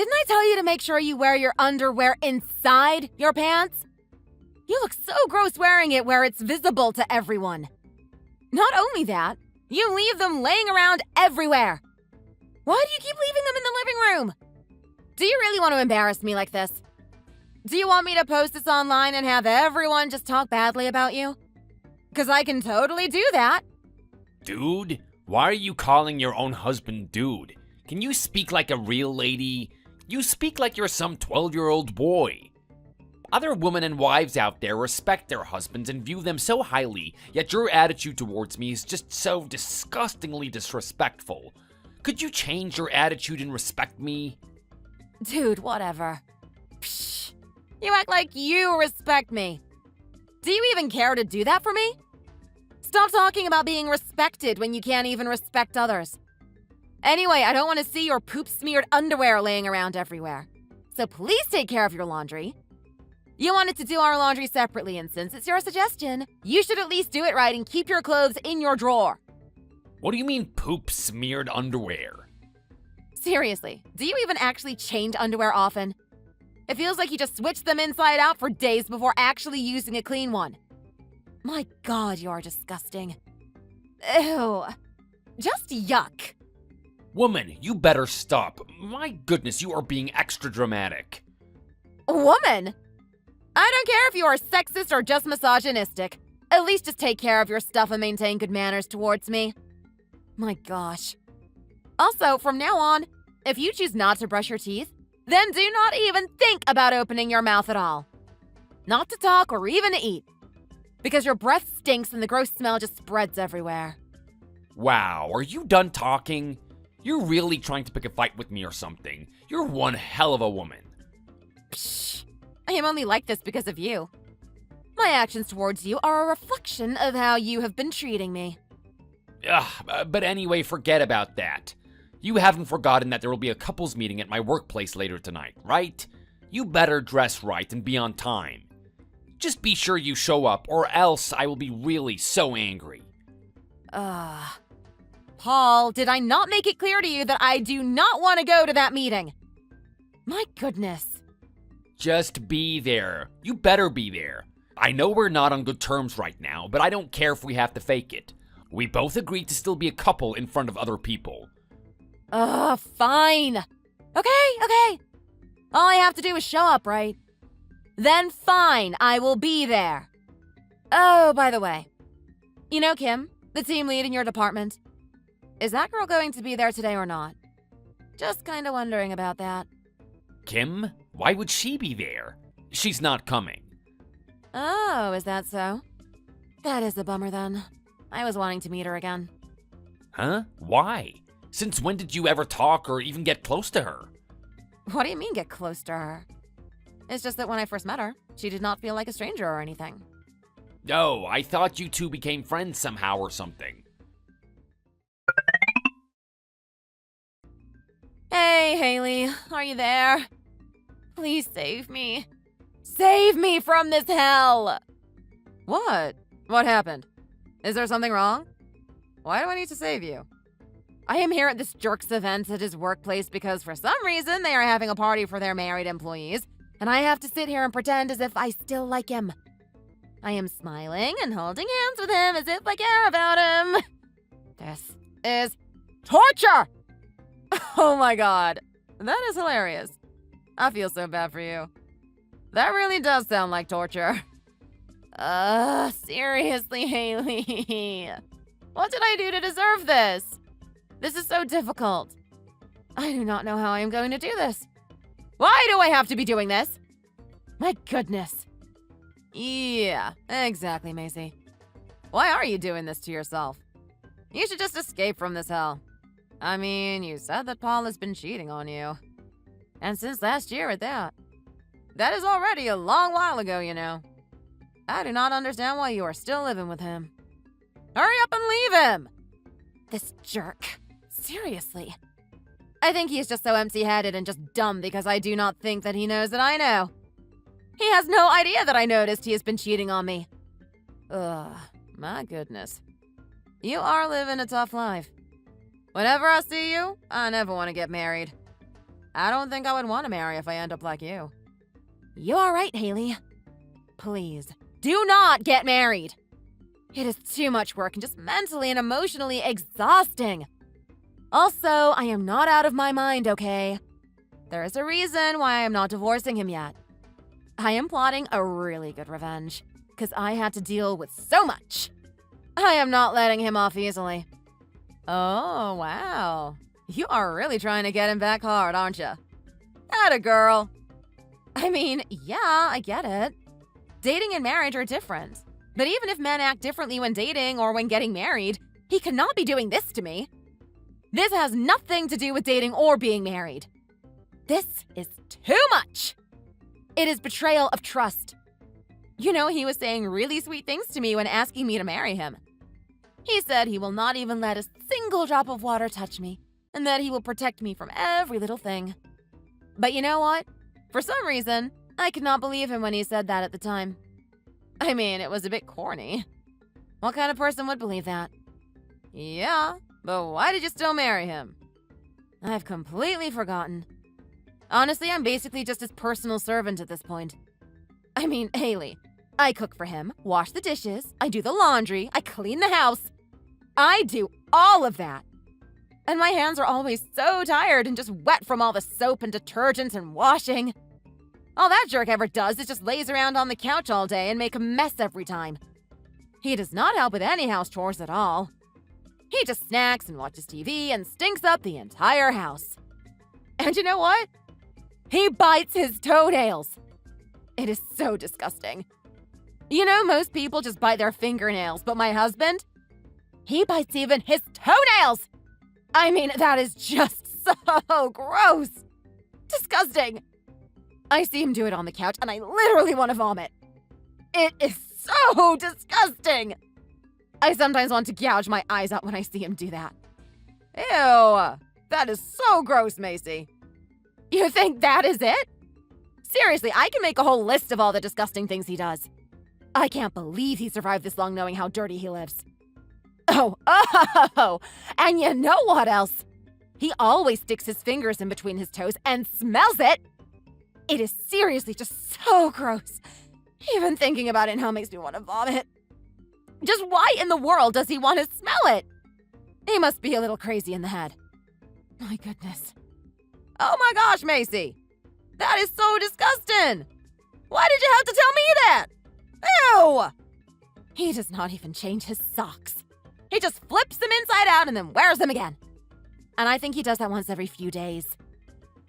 Didn't I tell you to make sure you wear your underwear inside your pants? You look so gross wearing it where it's visible to everyone. Not only that, you leave them laying around everywhere. Why do you keep leaving them in the living room? Do you really want to embarrass me like this? Do you want me to post this online and have everyone just talk badly about you? Because I can totally do that. Dude? Why are you calling your own husband dude? Can you speak like a real lady? You speak like you're some 12-year-old boy. Other women and wives out there respect their husbands and view them so highly, yet your attitude towards me is just so disgustingly disrespectful. Could you change your attitude and respect me? Dude, whatever. Psh, you act like you respect me. Do you even care to do that for me? Stop talking about being respected when you can't even respect others. Anyway, I don't want to see your poop-smeared underwear laying around everywhere. So please take care of your laundry. You wanted to do our laundry separately, and since it's your suggestion, you should at least do it right and keep your clothes in your drawer. What do you mean poop-smeared underwear? Seriously, do you even actually change underwear often? It feels like you just switch them inside out for days before actually using a clean one. My God, you are disgusting. Ew. Just yuck. Woman, you better stop. My goodness, you are being extra dramatic. Woman? I don't care if you are sexist or just misogynistic. At least just take care of your stuff and maintain good manners towards me. My gosh. Also, from now on, if you choose not to brush your teeth, then do not even think about opening your mouth at all. Not to talk or even to eat. Because your breath stinks and the gross smell just spreads everywhere. Wow, are you done talking? You're really trying to pick a fight with me or something. You're one hell of a woman. Psh, I am only like this because of you. My actions towards you are a reflection of how you have been treating me. Ugh, but anyway, forget about that. You haven't forgotten that there will be a couples meeting at my workplace later tonight, right? You better dress right and be on time. Just be sure you show up, or else I will be really so angry. Paul, did I not make it clear to you that I do not want to go to that meeting? My goodness. Just be there. You better be there. I know we're not on good terms right now, but I don't care if we have to fake it. We both agreed to still be a couple in front of other people. Fine. Okay. All I have to do is show up, right? Then fine, I will be there. Oh, by the way, you know Kim, the team lead in your department? Is that girl going to be there today or not? Just kind of wondering about that. Kim? Why would she be there? She's not coming. Oh, is that so? That is a bummer then. I was wanting to meet her again. Huh? Why? Since when did you ever talk or even get close to her? What do you mean get close to her? It's just that when I first met her, she did not feel like a stranger or anything. Oh, I thought you two became friends somehow or something. Hey, Haley, are you there? Please save me. Save me from this hell! What? What happened? Is there something wrong? Why do I need to save you? I am here at this jerk's event at his workplace because for some reason they are having a party for their married employees, and I have to sit here and pretend as if I still like him. I am smiling and holding hands with him as if I care about him. This is torture! Oh my God. That is hilarious. I feel so bad for you. That really does sound like torture. Seriously, Haley. What did I do to deserve this? This is so difficult. I do not know how I am going to do this. Why do I have to be doing this? My goodness. Yeah, exactly, Macy. Why are you doing this to yourself? You should just escape from this hell. I mean, you said that Paul has been cheating on you. And since last year at that. That is already a long while ago, you know. I do not understand why you are still living with him. Hurry up and leave him! This jerk. Seriously. I think he is just so empty-headed and just dumb because I do not think that he knows that I know. He has no idea that I noticed he has been cheating on me. Ugh, my goodness. You are living a tough life. Whenever I see you, I never want to get married. I don't think I would want to marry if I end up like you. You are right, Haley. Please, do not get married. It is too much work and just mentally and emotionally exhausting. Also, I am not out of my mind, okay? There is a reason why I am not divorcing him yet. I am plotting a really good revenge, because I had to deal with so much. I am not letting him off easily. Oh, wow. You are really trying to get him back hard, aren't you? Atta girl. I mean, yeah, I get it. Dating and marriage are different. But even if men act differently when dating or when getting married, he cannot be doing this to me. This has nothing to do with dating or being married. This is too much. It is betrayal of trust. You know, he was saying really sweet things to me when asking me to marry him. He said he will not even let a single drop of water touch me, and that he will protect me from every little thing. But you know what? For some reason, I could not believe him when he said that at the time. I mean, it was a bit corny. What kind of person would believe that? Yeah, but why did you still marry him? I've completely forgotten. Honestly, I'm basically just his personal servant at this point. I mean, Haley, I cook for him, wash the dishes, I do the laundry, I clean the house. I do all of that. And my hands are always so tired and just wet from all the soap and detergent and washing. All that jerk ever does is just lays around on the couch all day and make a mess every time. He does not help with any house chores at all. He just snacks and watches TV and stinks up the entire house. And you know what? He bites his toenails. It is so disgusting. You know, most people just bite their fingernails, but my husband, he bites even his toenails. I mean, that is just so gross. Disgusting. I see him do it on the couch and I literally want to vomit. It is so disgusting. I sometimes want to gouge my eyes out when I see him do that. Ew, that is so gross, Macy. You think that is it? Seriously, I can make a whole list of all the disgusting things he does. I can't believe he survived this long knowing how dirty he lives. Oh, and you know what else? He always sticks his fingers in between his toes and smells it. It is seriously just so gross. Even thinking about it now makes me want to vomit. Just why in the world does he want to smell it? He must be a little crazy in the head. My goodness. Oh my gosh, Macy. That is so disgusting. Why did you have to tell me that? Ew! He does not even change his socks. He just flips them inside out and then wears them again. And I think he does that once every few days.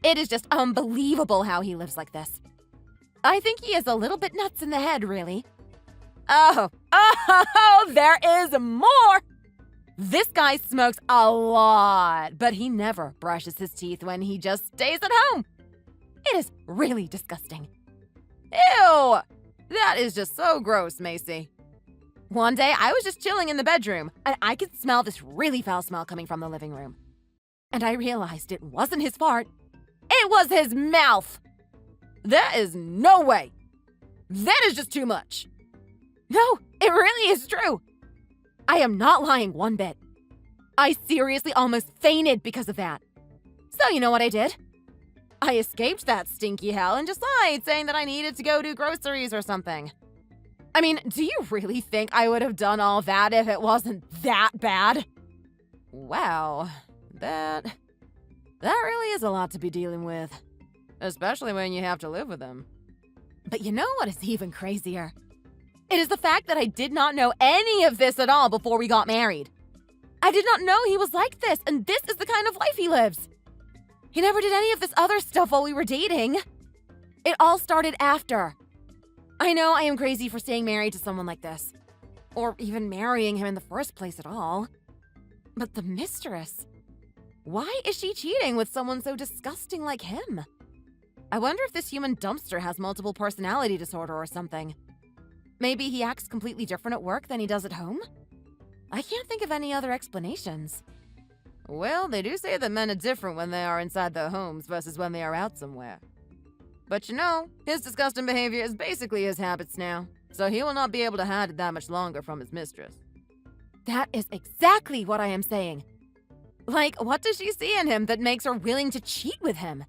It is just unbelievable how he lives like this. I think he is a little bit nuts in the head, really. Oh, there is more! This guy smokes a lot, but he never brushes his teeth when he just stays at home. It is really disgusting. Ew! That is just so gross, Macy. One day, I was just chilling in the bedroom, and I could smell this really foul smell coming from the living room. And I realized it wasn't his fart. It was his mouth! That is no way! That is just too much. No, it really is true. I am not lying one bit. I seriously almost fainted because of that. So you know what I did? I escaped that stinky hell and just lied, saying that I needed to go do groceries or something. I mean, do you really think I would have done all that if it wasn't that bad? Wow, that really is a lot to be dealing with. Especially when you have to live with him. But you know what is even crazier? It is the fact that I did not know any of this at all before we got married. I did not know he was like this, and this is the kind of life he lives. He never did any of this other stuff while we were dating. It all started after. I know I am crazy for staying married to someone like this. Or even marrying him in the first place at all. But the mistress, why is she cheating with someone so disgusting like him? I wonder if this human dumpster has multiple personality disorder or something. Maybe he acts completely different at work than he does at home? I can't think of any other explanations. Well, they do say that men are different when they are inside their homes versus when they are out somewhere. But you know, his disgusting behavior is basically his habits now, so he will not be able to hide it that much longer from his mistress. That is exactly what I am saying. Like, what does she see in him that makes her willing to cheat with him?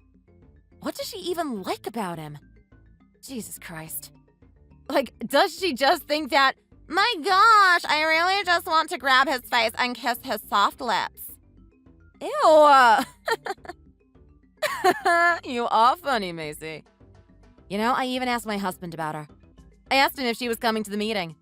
What does she even like about him? Jesus Christ. Like, does she just think that, my gosh, I really just want to grab his face and kiss his soft lips? Ew. You are funny, Macy. You know, I even asked my husband about her. I asked him if she was coming to the meeting.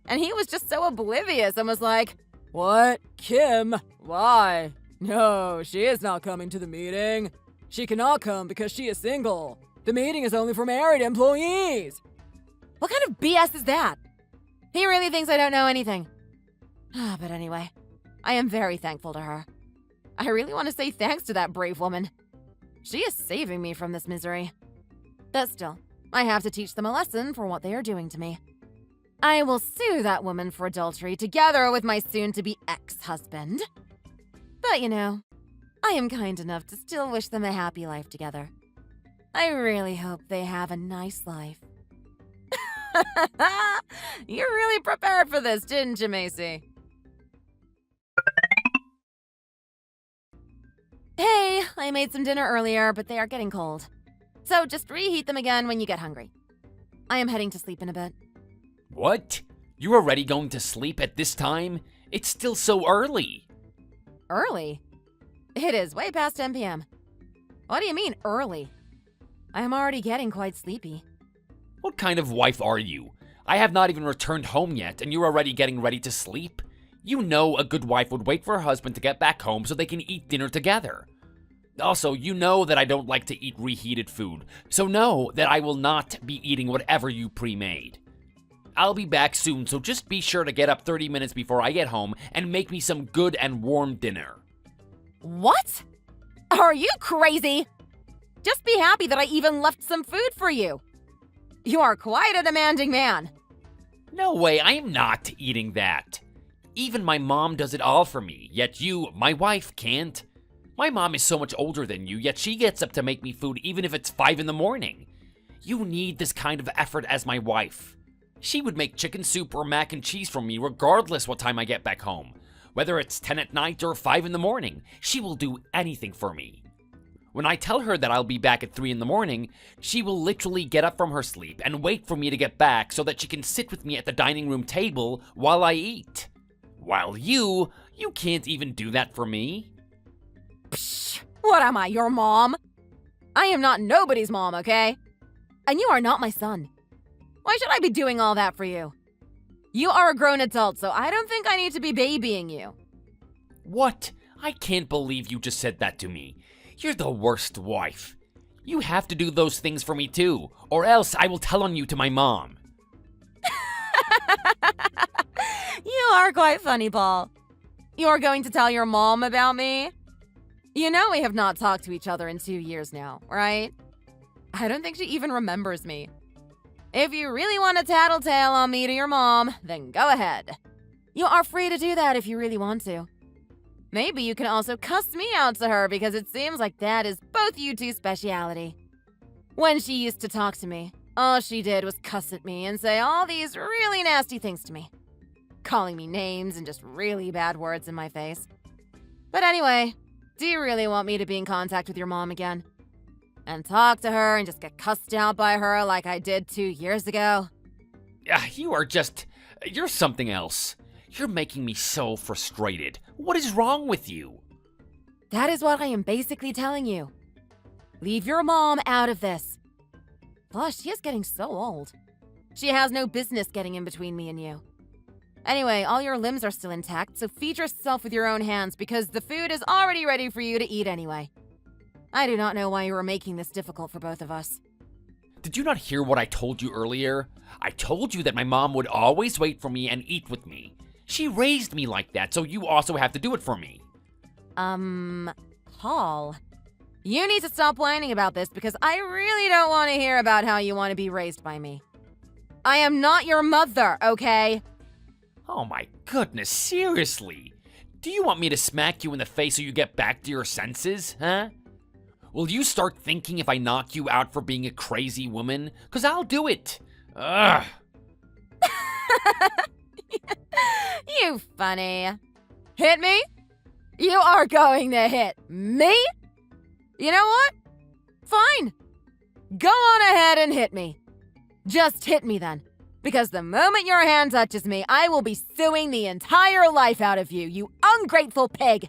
And he was just so oblivious and was like, "What? Kim? Why? No, she is not coming to the meeting. She cannot come because she is single. The meeting is only for married employees." What kind of BS is that? He really thinks I don't know anything. But anyway, I am very thankful to her. I really want to say thanks to that brave woman. She is saving me from this misery. But still, I have to teach them a lesson for what they are doing to me. I will sue that woman for adultery together with my soon-to-be ex-husband. But you know, I am kind enough to still wish them a happy life together. I really hope they have a nice life. You really prepared for this, didn't you, Macy? Hey, I made some dinner earlier, but they are getting cold. So just reheat them again when you get hungry. I am heading to sleep in a bit. What? You're already going to sleep at this time? It's still so early. Early? It is way past 10 p.m. What do you mean, early? I am already getting quite sleepy. What kind of wife are you? I have not even returned home yet, and you're already getting ready to sleep? You know a good wife would wait for her husband to get back home so they can eat dinner together. Also, you know that I don't like to eat reheated food, so know that I will not be eating whatever you pre-made. I'll be back soon, so just be sure to get up 30 minutes before I get home and make me some good and warm dinner. What? Are you crazy? Just be happy that I even left some food for you. You are quite a demanding man. No way, I am not eating that. Even my mom does it all for me, yet you, my wife, can't. My mom is so much older than you, yet she gets up to make me food even if it's 5 in the morning. You need this kind of effort as my wife. She would make chicken soup or mac and cheese for me regardless what time I get back home. Whether it's 10 at night or 5 in the morning, she will do anything for me. When I tell her that I'll be back at 3 in the morning, she will literally get up from her sleep and wait for me to get back so that she can sit with me at the dining room table while I eat. While you can't even do that for me. Psh, what am I, your mom? I am not nobody's mom, okay? And you are not my son. Why should I be doing all that for you? You are a grown adult, so I don't think I need to be babying you. What? I can't believe you just said that to me. You're the worst wife. You have to do those things for me too, or else I will tell on you to my mom. You are quite funny, Paul. You're going to tell your mom about me? You know we have not talked to each other in 2 years now, right? I don't think she even remembers me. If you really want to tattletale on me to your mom, then go ahead. You are free to do that if you really want to. Maybe you can also cuss me out to her because it seems like that is both you two's speciality. When she used to talk to me, all she did was cuss at me and say all these really nasty things to me. Calling me names and just really bad words in my face. But anyway, do you really want me to be in contact with your mom again? And talk to her and just get cussed out by her like I did 2 years ago? You're something else. You're making me so frustrated. What is wrong with you? That is what I am basically telling you. Leave your mom out of this. Plus, she is getting so old. She has no business getting in between me and you. Anyway, all your limbs are still intact, so feed yourself with your own hands because the food is already ready for you to eat anyway. I do not know why you were making this difficult for both of us. Did you not hear what I told you earlier? I told you that my mom would always wait for me and eat with me. She raised me like that, so you also have to do it for me. Paul, you need to stop whining about this because I really don't want to hear about how you want to be raised by me. I am not your mother, okay? Oh my goodness, seriously? Do you want me to smack you in the face so you get back to your senses, huh? Will you start thinking if I knock you out for being a crazy woman? 'Cause I'll do it. Ugh. You funny. Hit me? You are going to hit me? You know what? Fine. Go on ahead and hit me. Just hit me then. Because the moment your hand touches me, I will be suing the entire life out of you, you ungrateful pig.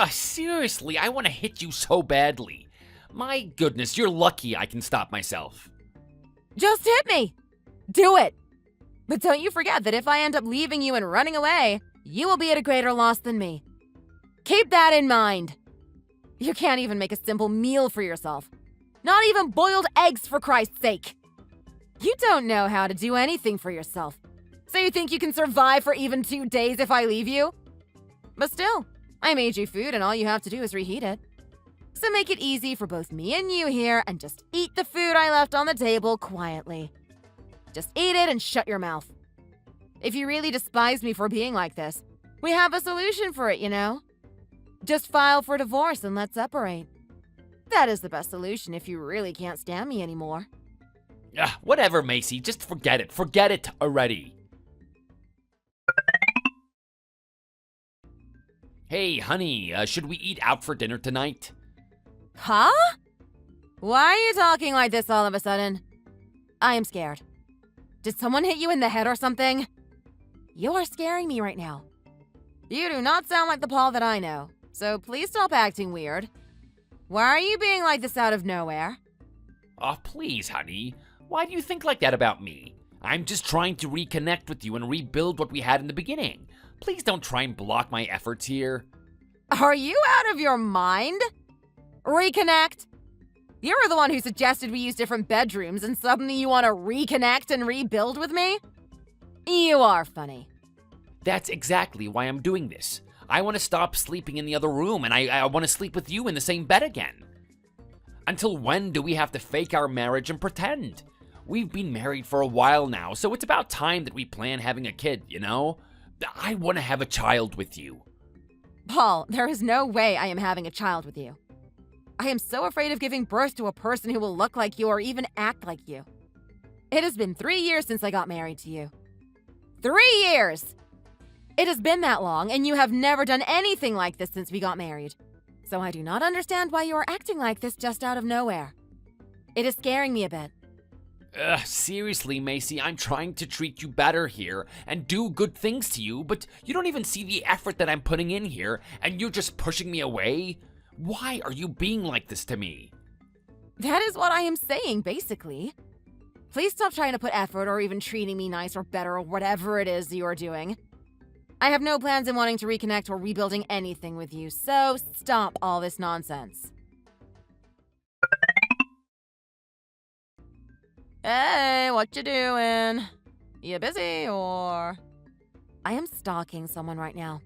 Seriously, I want to hit you so badly. My goodness, you're lucky I can stop myself. Just hit me. Do it. But don't you forget that if I end up leaving you and running away, you will be at a greater loss than me. Keep that in mind. You can't even make a simple meal for yourself. Not even boiled eggs, for Christ's sake. You don't know how to do anything for yourself. So you think you can survive for even 2 days if I leave you? But still, I made you food and all you have to do is reheat it. So make it easy for both me and you here and just eat the food I left on the table quietly. Just eat it and shut your mouth. If you really despise me for being like this, we have a solution for it, you know? Just file for divorce and let's separate. That is the best solution if you really can't stand me anymore. Whatever, Macy. Just forget it. Forget it already. Hey, honey, should we eat out for dinner tonight? Huh? Why are you talking like this all of a sudden? I am scared. Did someone hit you in the head or something? You are scaring me right now. You do not sound like the Paul that I know, so please stop acting weird. Why are you being like this out of nowhere? Oh, please, honey. Why do you think like that about me? I'm just trying to reconnect with you and rebuild what we had in the beginning. Please don't try and block my efforts here. Are you out of your mind? Reconnect? You were the one who suggested we use different bedrooms and suddenly you want to reconnect and rebuild with me? You are funny. That's exactly why I'm doing this. I want to stop sleeping in the other room and I want to sleep with you in the same bed again. Until when do we have to fake our marriage and pretend? We've been married for a while now, so it's about time that we plan having a kid, you know? I want to have a child with you. Paul, there is no way I am having a child with you. I am so afraid of giving birth to a person who will look like you or even act like you. It has been 3 years since I got married to you. 3 years! It has been that long, and you have never done anything like this since we got married. So I do not understand why you are acting like this just out of nowhere. It is scaring me a bit. Seriously, Macy, I'm trying to treat you better here and do good things to you, but you don't even see the effort that I'm putting in here, and you're just pushing me away? Why are you being like this to me? That is what I am saying, basically. Please stop trying to put effort or even treating me nice or better or whatever it is you are doing. I have no plans in wanting to reconnect or rebuilding anything with you, so stop all this nonsense. Hey, what you doing? You busy or? I am stalking someone right now.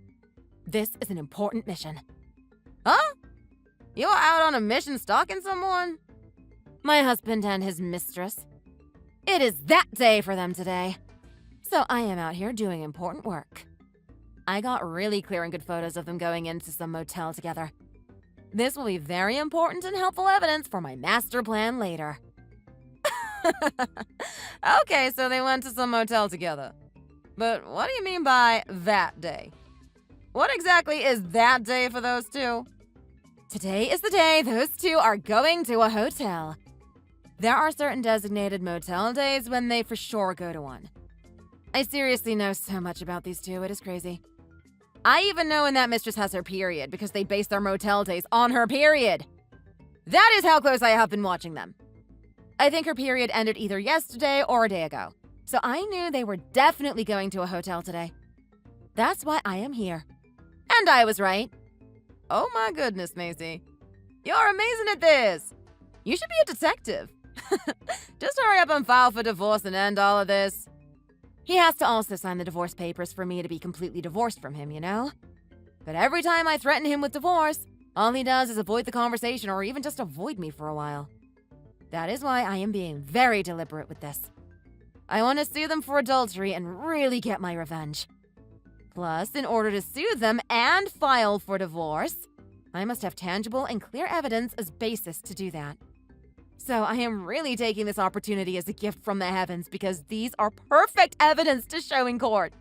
This is an important mission. Huh? You are out on a mission stalking someone? My husband and his mistress. It is that day for them today. So I am out here doing important work. I got really clear and good photos of them going into some motel together. This will be very important and helpful evidence for my master plan later. Okay, so they went to some motel together. But what do you mean by that day? What exactly is that day for those two? Today is the day those two are going to a hotel. There are certain designated motel days when they for sure go to one. I seriously know so much about these two, it is crazy. I even know when that mistress has her period because they base their motel days on her period. That is how close I have been watching them. I think her period ended either yesterday or a day ago, so I knew they were definitely going to a hotel today. That's why I am here. And I was right. Oh my goodness, Macy. You're amazing at this. You should be a detective. Just hurry up and file for divorce and end all of this. He has to also sign the divorce papers for me to be completely divorced from him, you know? But every time I threaten him with divorce, all he does is avoid the conversation or even just avoid me for a while. That is why I am being very deliberate with this. I want to sue them for adultery and really get my revenge. Plus, in order to sue them and file for divorce, I must have tangible and clear evidence as basis to do that. So I am really taking this opportunity as a gift from the heavens because these are perfect evidence to show in court.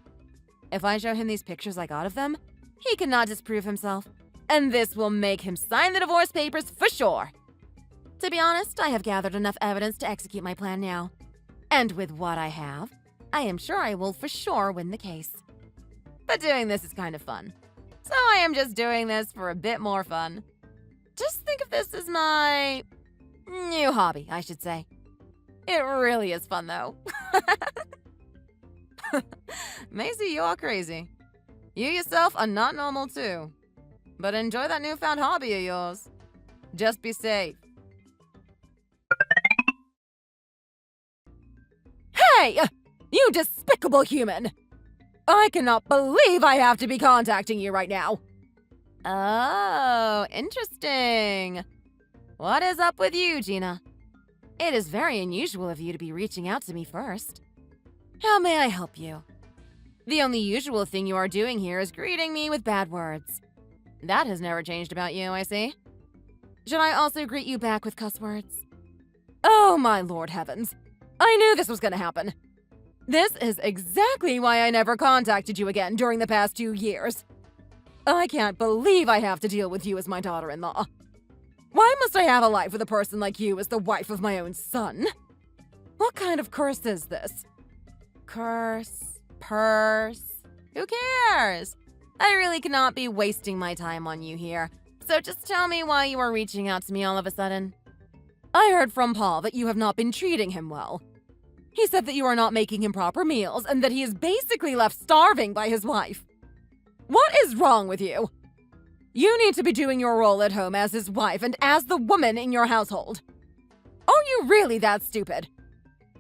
If I show him these pictures I got of them, he cannot disprove himself, and this will make him sign the divorce papers for sure. To be honest, I have gathered enough evidence to execute my plan now. And with what I have, I am sure I will for sure win the case. But doing this is kind of fun. So I am just doing this for a bit more fun. Just think of this as my new hobby, I should say. It really is fun, though. Macy, you are crazy. You yourself are not normal, too. But enjoy that newfound hobby of yours. Just be safe. Hey! You despicable human! I cannot believe I have to be contacting you right now. Oh, interesting. What is up with you, Gina? It is very unusual of you to be reaching out to me first. How may I help you? The only usual thing you are doing here is greeting me with bad words. That has never changed about you, I see. Should I also greet you back with cuss words? Oh, my Lord heavens. I knew this was gonna happen. This is exactly why I never contacted you again during the past 2 years. I can't believe I have to deal with you as my daughter-in-law. Why must I have a life with a person like you as the wife of my own son? What kind of curse is this? Curse? Purse? Who cares? I really cannot be wasting my time on you here. So just tell me why you are reaching out to me all of a sudden. I heard from Paul that you have not been treating him well. He said that you are not making him proper meals and that he is basically left starving by his wife. What is wrong with you? You need to be doing your role at home as his wife and as the woman in your household. Are you really that stupid?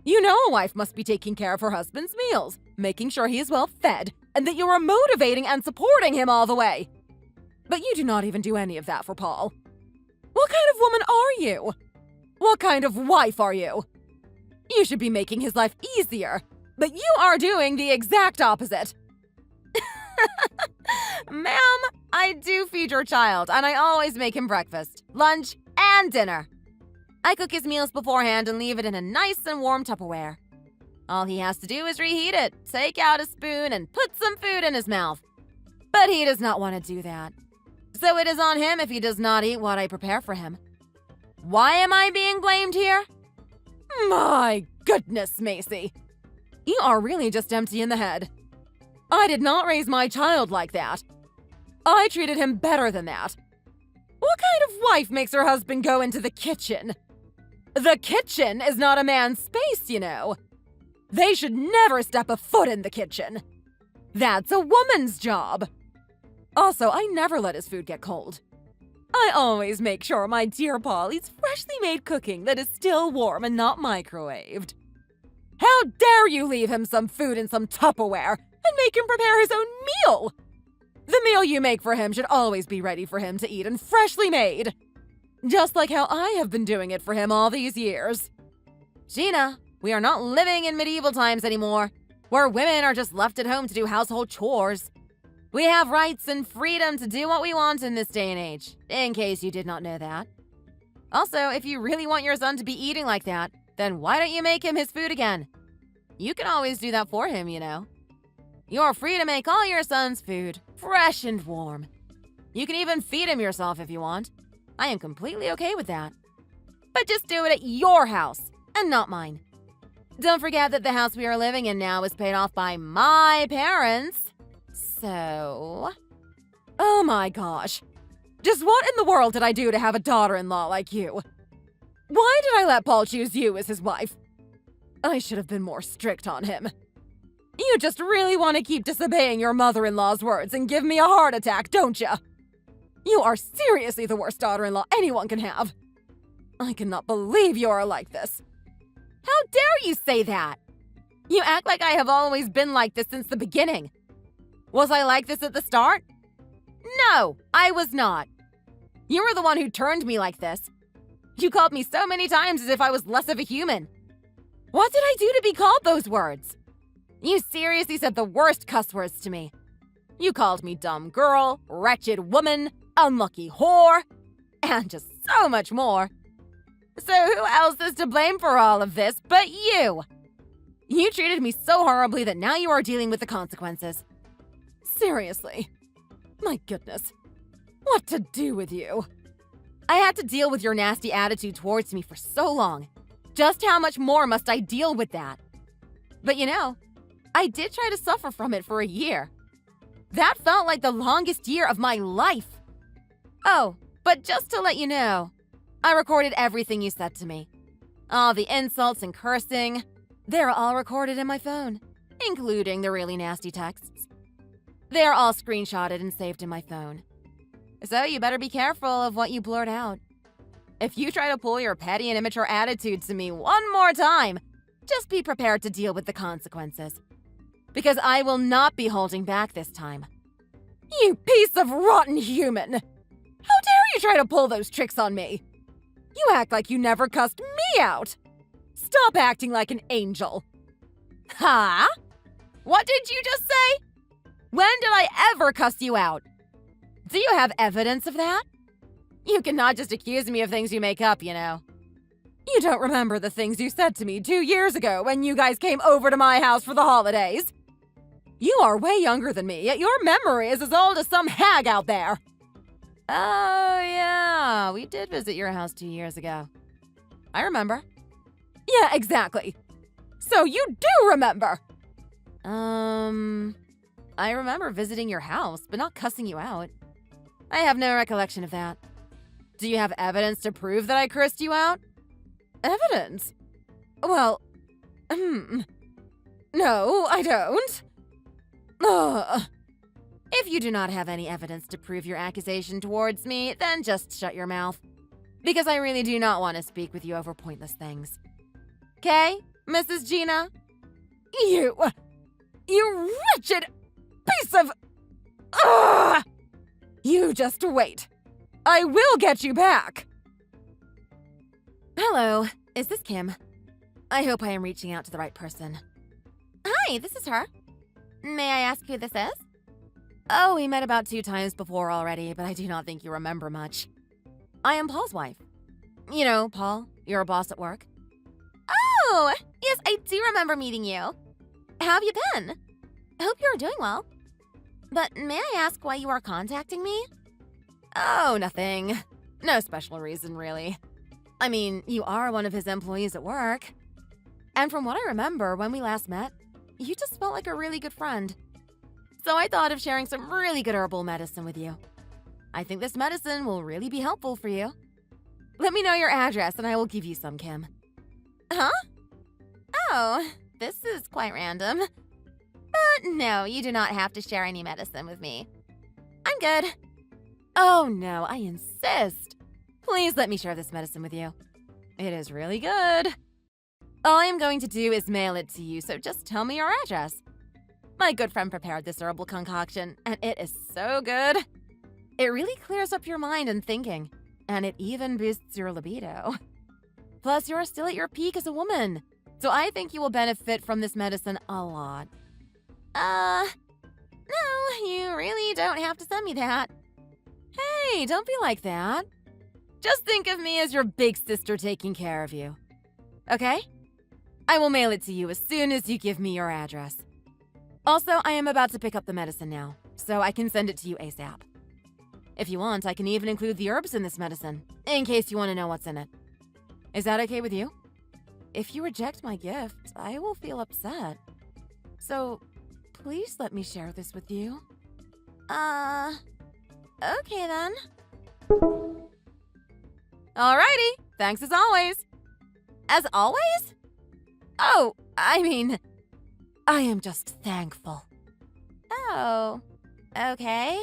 You know a wife must be taking care of her husband's meals, making sure he is well fed, and that you are motivating and supporting him all the way. But you do not even do any of that for Paul. What kind of woman are you? What kind of wife are you? You should be making his life easier, but you are doing the exact opposite. Ma'am, I do feed your child, and I always make him breakfast, lunch, and dinner. I cook his meals beforehand and leave it in a nice and warm Tupperware. All he has to do is reheat it, take out a spoon, and put some food in his mouth. But he does not want to do that. So it is on him if he does not eat what I prepare for him. Why am I being blamed here? My goodness, Macy. You are really just empty in the head. I did not raise my child like that. I treated him better than that. What kind of wife makes her husband go into the kitchen? The kitchen is not a man's space, you know. They should never step a foot in the kitchen. That's a woman's job. Also, I never let his food get cold. I always make sure my dear Paul eats freshly made cooking that is still warm and not microwaved. How dare you leave him some food in some Tupperware and make him prepare his own meal? The meal you make for him should always be ready for him to eat and freshly made. Just like how I have been doing it for him all these years. Gina, we are not living in medieval times anymore, where women are just left at home to do household chores. We have rights and freedom to do what we want in this day and age, in case you did not know that. Also, if you really want your son to be eating like that, then why don't you make him his food again? You can always do that for him, you know. You're free to make all your son's food, fresh and warm. You can even feed him yourself if you want. I am completely okay with that. But just do it at your house, and not mine. Don't forget that the house we are living in now is paid off by my parents. So... Oh my gosh. Just what in the world did I do to have a daughter-in-law like you? Why did I let Paul choose you as his wife? I should have been more strict on him. You just really want to keep disobeying your mother-in-law's words and give me a heart attack, don't you? You are seriously the worst daughter-in-law anyone can have. I cannot believe you are like this. How dare you say that? You act like I have always been like this since the beginning. Was I like this at the start? No, I was not. You were the one who turned me like this. You called me so many times as if I was less of a human. What did I do to be called those words? You seriously said the worst cuss words to me. You called me dumb girl, wretched woman, unlucky whore, and just so much more. So who else is to blame for all of this but you? You treated me so horribly that now you are dealing with the consequences. Seriously. My goodness. What to do with you? I had to deal with your nasty attitude towards me for so long. Just how much more must I deal with that? But you know, I did try to suffer from it for a year. That felt like the longest year of my life. Oh, but just to let you know, I recorded everything you said to me. All the insults and cursing, they're all recorded in my phone, including the really nasty texts. They're all screenshotted and saved in my phone. So you better be careful of what you blurt out. If you try to pull your petty and immature attitude to me one more time, just be prepared to deal with the consequences. Because I will not be holding back this time. You piece of rotten human! How dare you try to pull those tricks on me? You act like you never cussed me out! Stop acting like an angel! Huh? What did you just say? When did I ever cuss you out? Do you have evidence of that? You cannot just accuse me of things you make up, you know. You don't remember the things you said to me 2 years ago when you guys came over to my house for the holidays? You are way younger than me, yet your memory is as old as some hag out there. Oh, yeah, we did visit your house 2 years ago. I remember. Yeah, exactly. So you do remember. I remember visiting your house, but not cussing you out. I have no recollection of that. Do you have evidence to prove that I cursed you out? Evidence? Well, no, I don't. Ugh. If you do not have any evidence to prove your accusation towards me, then just shut your mouth. Because I really do not want to speak with you over pointless things. Okay, Mrs. Gina? You wretched piece of... Ugh! You just wait. I will get you back! Hello, is this Kim? I hope I am reaching out to the right person. Hi, this is her. May I ask who this is? Oh, we met about 2 times before already, but I do not think you remember much. I am Paul's wife. You know, Paul, your boss at work. Oh, yes, I do remember meeting you. How have you been? I hope you are doing well. But may I ask why you are contacting me? Oh, nothing. No special reason, really. I mean, you are one of his employees at work. And from what I remember, when we last met, you just felt like a really good friend. So I thought of sharing some really good herbal medicine with you. I think this medicine will really be helpful for you. Let me know your address and I will give you some, Kim. Huh? Oh, this is quite random. But no, you do not have to share any medicine with me. I'm good. Oh no, I insist. Please let me share this medicine with you. It is really good. All I am going to do is mail it to you, so just tell me your address. My good friend prepared this herbal concoction, and it is so good. It really clears up your mind and thinking, and it even boosts your libido. Plus, you're still at your peak as a woman, so I think you will benefit from this medicine a lot. No, you really don't have to send me that. Hey, don't be like that. Just think of me as your big sister taking care of you. Okay? I will mail it to you as soon as you give me your address. Also, I am about to pick up the medicine now, so I can send it to you ASAP. If you want, I can even include the herbs in this medicine, in case you want to know what's in it. Is that okay with you? If you reject my gift, I will feel upset. So, please let me share this with you. Okay then. Alrighty, thanks as always. As always? Oh, I mean, I am just thankful. Oh, okay.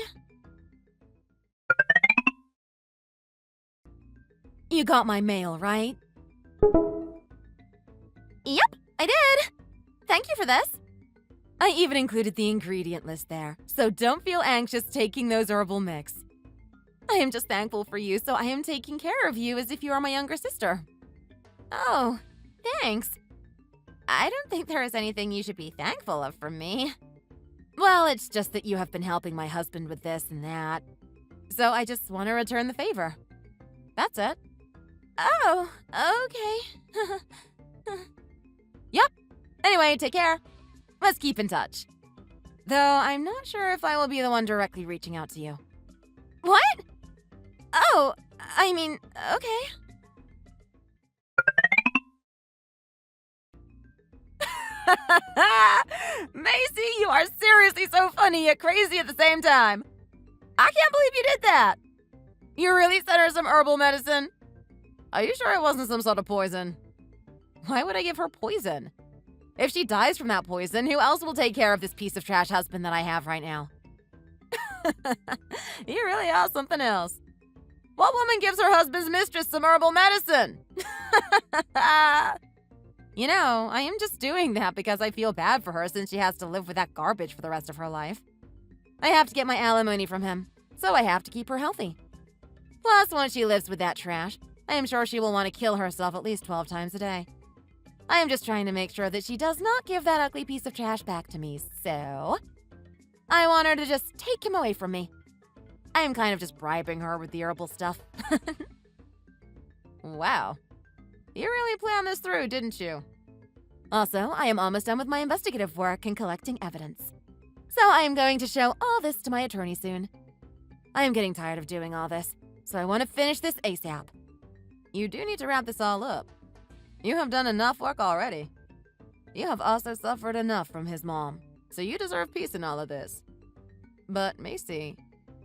You got my mail, right? Yep, I did. Thank you for this. I even included the ingredient list there, so don't feel anxious taking those herbal mix. I am just thankful for you, so I am taking care of you as if you are my younger sister. Oh, thanks. I don't think there is anything you should be thankful of from me. Well, it's just that you have been helping my husband with this and that. So I just want to return the favor. That's it. Oh, okay. Yep. Anyway, take care. Let's keep in touch. Though I'm not sure if I will be the one directly reaching out to you. What? Oh, I mean, okay. Macy, you are seriously so funny yet crazy at the same time. I can't believe you did that. You really sent her some herbal medicine? Are you sure it wasn't some sort of poison? Why would I give her poison? If she dies from that poison, who else will take care of this piece of trash husband that I have right now? You really are something else. What woman gives her husband's mistress some herbal medicine? You know, I am just doing that because I feel bad for her since she has to live with that garbage for the rest of her life. I have to get my alimony from him, so I have to keep her healthy. Plus, once she lives with that trash, I am sure she will want to kill herself at least 12 times a day. I am just trying to make sure that she does not give that ugly piece of trash back to me, so I want her to just take him away from me. I am kind of just bribing her with the herbal stuff. Wow. You really planned this through, didn't you? Also, I am almost done with my investigative work and collecting evidence. So I am going to show all this to my attorney soon. I am getting tired of doing all this, so I want to finish this ASAP. You do need to wrap this all up. You have done enough work already. You have also suffered enough from his mom, so you deserve peace in all of this. But, Macy,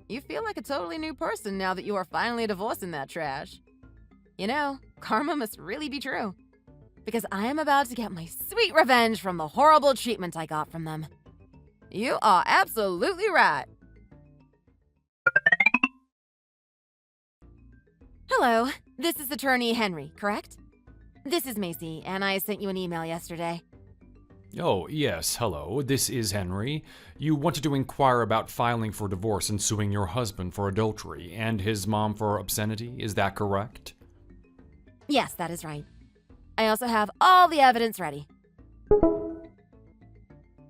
you feel like a totally new person now that you are finally divorcing that trash. You know, karma must really be true. Because I am about to get my sweet revenge from the horrible treatment I got from them. You are absolutely right. Hello, this is attorney Henry, correct? This is Macy, and I sent you an email yesterday. Oh, yes, hello, this is Henry. You wanted to inquire about filing for divorce and suing your husband for adultery and his mom for obscenity, is that correct? Yes, that is right. I also have all the evidence ready.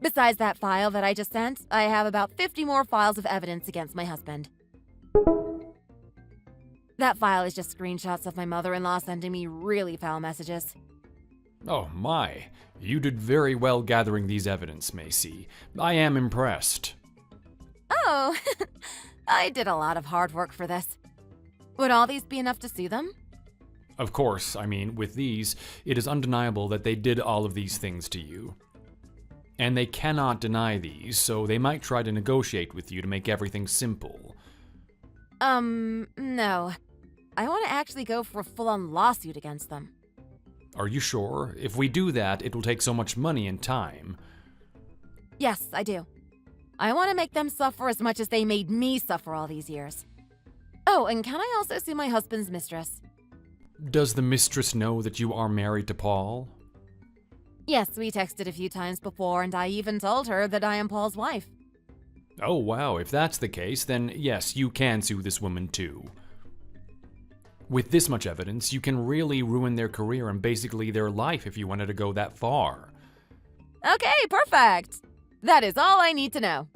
Besides that file that I just sent, I have about 50 more files of evidence against my husband. That file is just screenshots of my mother-in-law sending me really foul messages. Oh my, you did very well gathering these evidence, Macy. I am impressed. Oh, I did a lot of hard work for this. Would all these be enough to sue them? Of course, I mean, with these, it is undeniable that they did all of these things to you. And they cannot deny these, so they might try to negotiate with you to make everything simple. No. I want to actually go for a full-on lawsuit against them. Are you sure? If we do that, it will take so much money and time. Yes, I do. I want to make them suffer as much as they made me suffer all these years. Oh, and can I also sue my husband's mistress? Does the mistress know that you are married to Paul? Yes, we texted a few times before, and I even told her that I am Paul's wife. Oh wow, if that's the case, then yes, you can sue this woman too. With this much evidence, you can really ruin their career and basically their life if you wanted to go that far. Okay, perfect. That is all I need to know.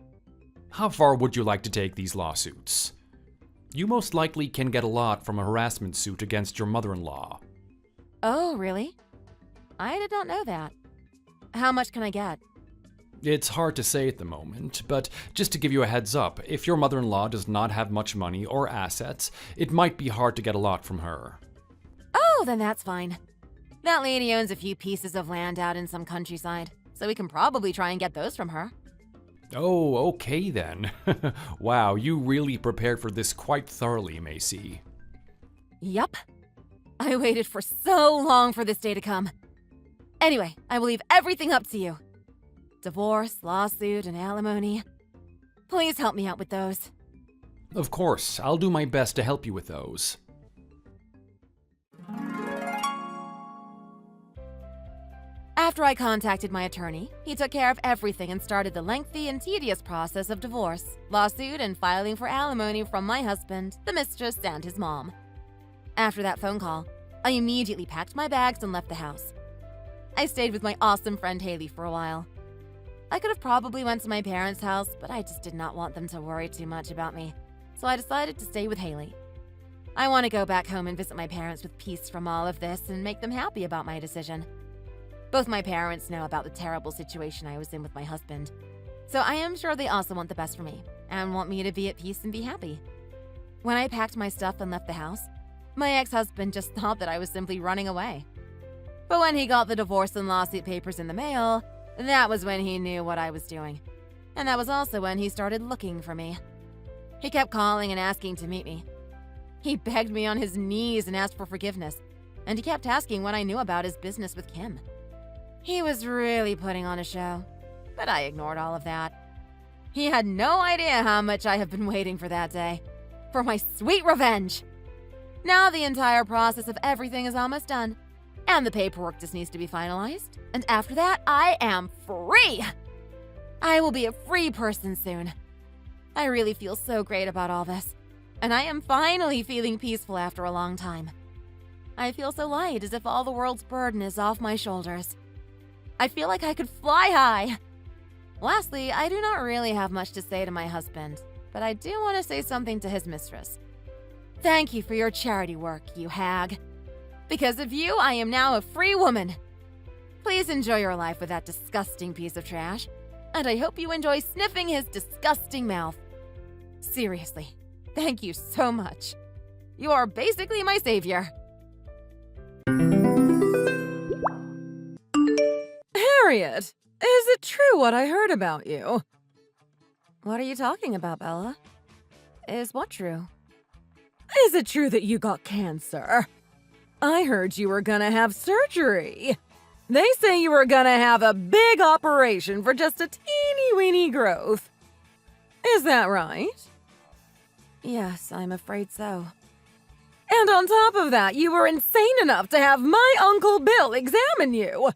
How far would you like to take these lawsuits? You most likely can get a lot from a harassment suit against your mother-in-law. Oh, really? I did not know that. How much can I get? It's hard to say at the moment, but just to give you a heads up, if your mother-in-law does not have much money or assets, it might be hard to get a lot from her. Oh, then that's fine. That lady owns a few pieces of land out in some countryside, so we can probably try and get those from her. Oh, okay then. Wow, you really prepared for this quite thoroughly, Macy. Yup. I waited for so long for this day to come. Anyway, I will leave everything up to you. Divorce, lawsuit, and alimony. Please help me out with those. Of course, I'll do my best to help you with those. After I contacted my attorney, he took care of everything and started the lengthy and tedious process of divorce, lawsuit, and filing for alimony from my husband, the mistress, and his mom. After that phone call, I immediately packed my bags and left the house. I stayed with my awesome friend Haley for a while. I could have probably went to my parents' house, but I just did not want them to worry too much about me, so I decided to stay with Haley. I want to go back home and visit my parents with peace from all of this and make them happy about my decision. Both my parents know about the terrible situation I was in with my husband, so I am sure they also want the best for me and want me to be at peace and be happy. When I packed my stuff and left the house, My ex-husband just thought that I was simply running away. But when he got the divorce and lawsuit papers in the mail, that was when he knew what I was doing. And that was also when he started looking for me. He kept calling and asking to meet me. He begged me on his knees and asked for forgiveness, and he kept asking what I knew about his business with Kim. He was really putting on a show, but I ignored all of that. He had no idea how much I have been waiting for that day, for my sweet revenge. Now the entire process of everything is almost done, and the paperwork just needs to be finalized, and after that, I am free! I will be a free person soon. I really feel so great about all this, and I am finally feeling peaceful after a long time. I feel so light, as if all the world's burden is off my shoulders. I feel like I could fly high. Lastly, I do not really have much to say to my husband, but I do want to say something to his mistress. Thank you for your charity work, you hag. Because of you, I am now a free woman. Please enjoy your life with that disgusting piece of trash, and I hope you enjoy sniffing his disgusting mouth. Seriously, thank you so much. You are basically my savior. Harriet, is it true what I heard about you? What are you talking about, Bella? Is what true? Is it true that you got cancer? I heard you were gonna have surgery. They say you were gonna have a big operation for just a teeny-weeny growth. Is that right? Yes, I'm afraid so. And on top of that, you were insane enough to have my Uncle Bill examine you.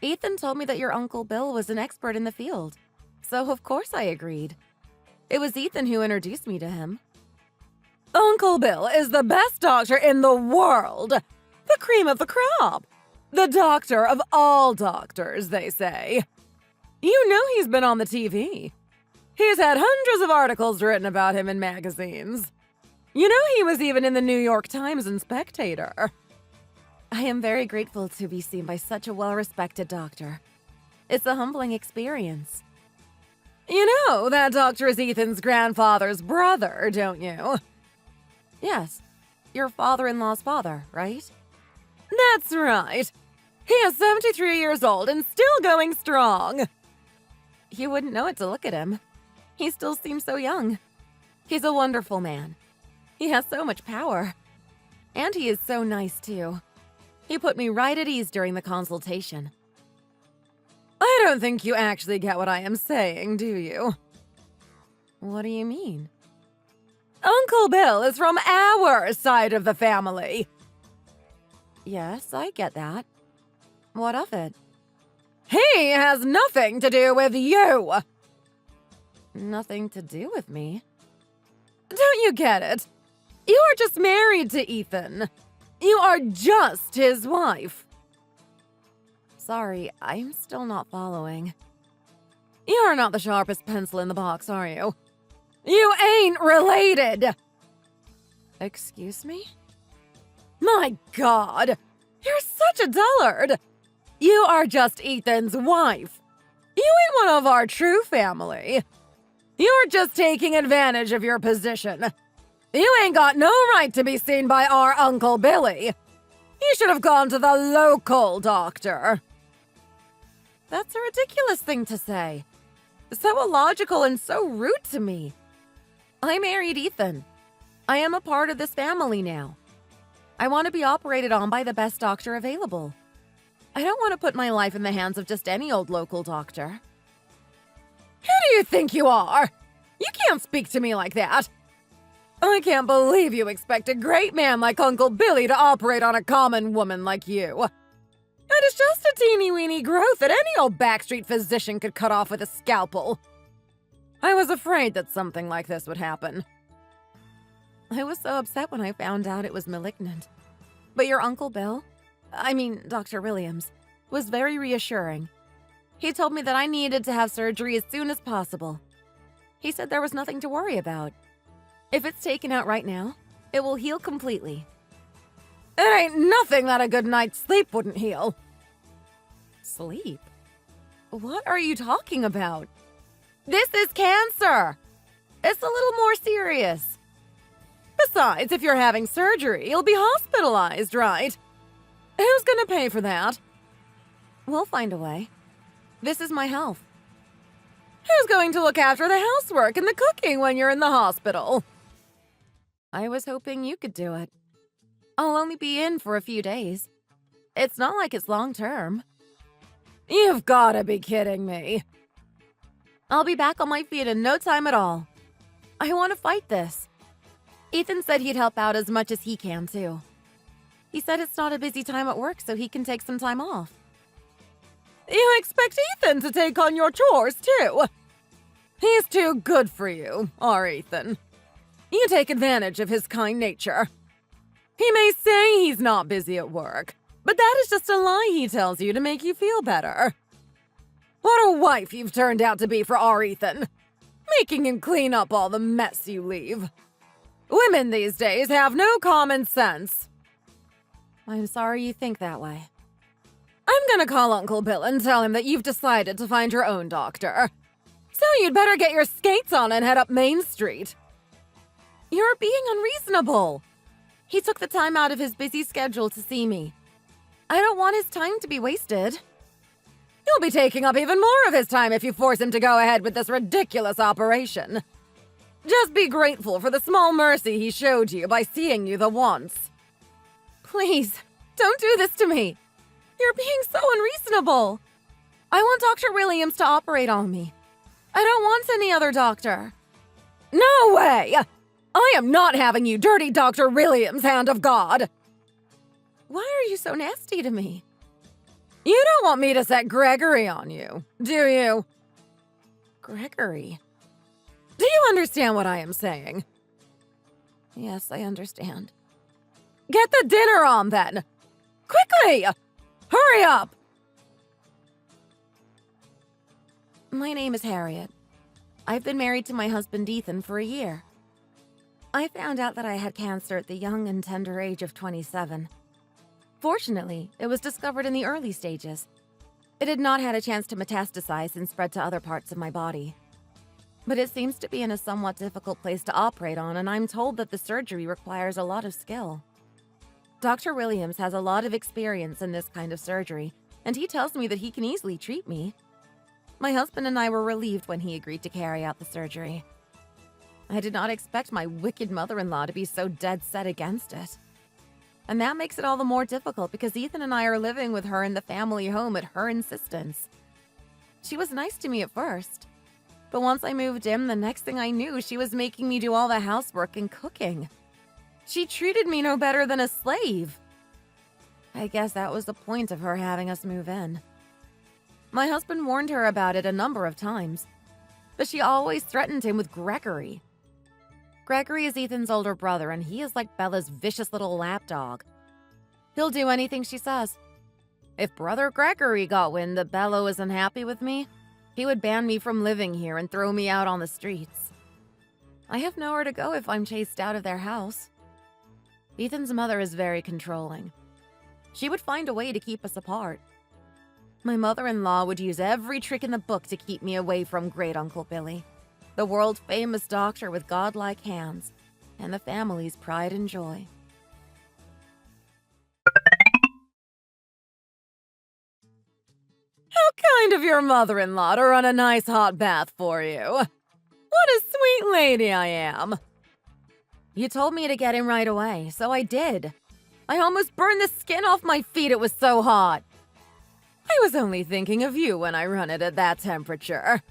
Ethan told me that your Uncle Bill was an expert in the field, so of course I agreed. It was Ethan who introduced me to him. Uncle Bill is the best doctor in the world. The cream of the crop. The doctor of all doctors, they say. You know he's been on the TV. He's had hundreds of articles written about him in magazines. You know he was even in the New York Times and Spectator. I am very grateful to be seen by such a well-respected doctor. It's a humbling experience. You know that doctor is Ethan's grandfather's brother, don't you? Yes, your father-in-law's father, right? That's right. He is 73 years old and still going strong. You wouldn't know it to look at him. He still seems so young. He's a wonderful man. He has so much power. And he is so nice, too. He put me right at ease during the consultation. I don't think you actually get what I am saying, do you? What do you mean? Uncle Bill is from our side of the family. Yes, I get that. What of it? He has nothing to do with you. Nothing to do with me. Don't you get it? You are just married to Ethan. You are just his wife. Sorry, I'm still not following. You are not the sharpest pencil in the box, are you? You ain't related! Excuse me? My God! You're such a dullard! You are just Ethan's wife. You ain't one of our true family. You're just taking advantage of your position. You ain't got no right to be seen by our Uncle Billy. You should have gone to the local doctor. That's a ridiculous thing to say. So illogical and so rude to me. I married Ethan. I am a part of this family now. I want to be operated on by the best doctor available. I don't want to put my life in the hands of just any old local doctor. Who do you think you are? You can't speak to me like that. I can't believe you expect a great man like Uncle Billy to operate on a common woman like you. It is just a teeny-weeny growth that any old backstreet physician could cut off with a scalpel. I was afraid that something like this would happen. I was so upset when I found out it was malignant. But your Uncle Bill, Dr. Williams, was very reassuring. He told me that I needed to have surgery as soon as possible. He said there was nothing to worry about. If it's taken out right now, it will heal completely. It ain't nothing that a good night's sleep wouldn't heal. Sleep? What are you talking about? This is cancer! It's a little more serious. Besides, if you're having surgery, you'll be hospitalized, right? Who's gonna pay for that? We'll find a way. This is my health. Who's going to look after the housework and the cooking when you're in the hospital? I was hoping you could do it. I'll only be in for a few days. It's not like it's long term. You've gotta be kidding me. I'll be back on my feet in no time at all. I want to fight this. Ethan said he'd help out as much as he can, too. He said it's not a busy time at work, so he can take some time off. You expect Ethan to take on your chores, too? He's too good for you, our Ethan. You take advantage of his kind nature. He may say he's not busy at work, but that is just a lie he tells you to make you feel better. What a wife you've turned out to be for our Ethan, making him clean up all the mess you leave. Women these days have no common sense. I'm sorry you think that way. I'm gonna call Uncle Bill and tell him that you've decided to find your own doctor. So you'd better get your skates on and head up Main Street. You're being unreasonable. He took the time out of his busy schedule to see me. I don't want his time to be wasted. You'll be taking up even more of his time if you force him to go ahead with this ridiculous operation. Just be grateful for the small mercy he showed you by seeing you the once. Please, don't do this to me. You're being so unreasonable. I want Dr. Williams to operate on me. I don't want any other doctor. No way! I am not having you dirty Dr. Williams, hand of God! Why are you so nasty to me? You don't want me to set Gregory on you, do you? Gregory? Do you understand what I am saying? Yes, I understand. Get the dinner on, then! Quickly! Hurry up! My name is Harriet. I've been married to my husband Ethan for a year. I found out that I had cancer at the young and tender age of 27. Fortunately, it was discovered in the early stages. It had not had a chance to metastasize and spread to other parts of my body. But it seems to be in a somewhat difficult place to operate on, and I'm told that the surgery requires a lot of skill. Dr. Williams has a lot of experience in this kind of surgery, and he tells me that he can easily treat me. My husband and I were relieved when he agreed to carry out the surgery. I did not expect my wicked mother-in-law to be so dead set against it. And that makes it all the more difficult because Ethan and I are living with her in the family home at her insistence. She was nice to me at first, but once I moved in, the next thing I knew, she was making me do all the housework and cooking. She treated me no better than a slave. I guess that was the point of her having us move in. My husband warned her about it a number of times, but she always threatened him with Gregory. Gregory is Ethan's older brother, and he is like Bella's vicious little lapdog. He'll do anything she says. If Brother Gregory got wind that Bella was unhappy with me, he would ban me from living here and throw me out on the streets. I have nowhere to go if I'm chased out of their house. Ethan's mother is very controlling. She would find a way to keep us apart. My mother-in-law would use every trick in the book to keep me away from Great Uncle Billy, the world-famous doctor with godlike hands, and the family's pride and joy. How kind of your mother-in-law to run a nice hot bath for you. What a sweet lady I am. You told me to get in right away, so I did. I almost burned the skin off my feet, it was so hot. I was only thinking of you when I run it at that temperature.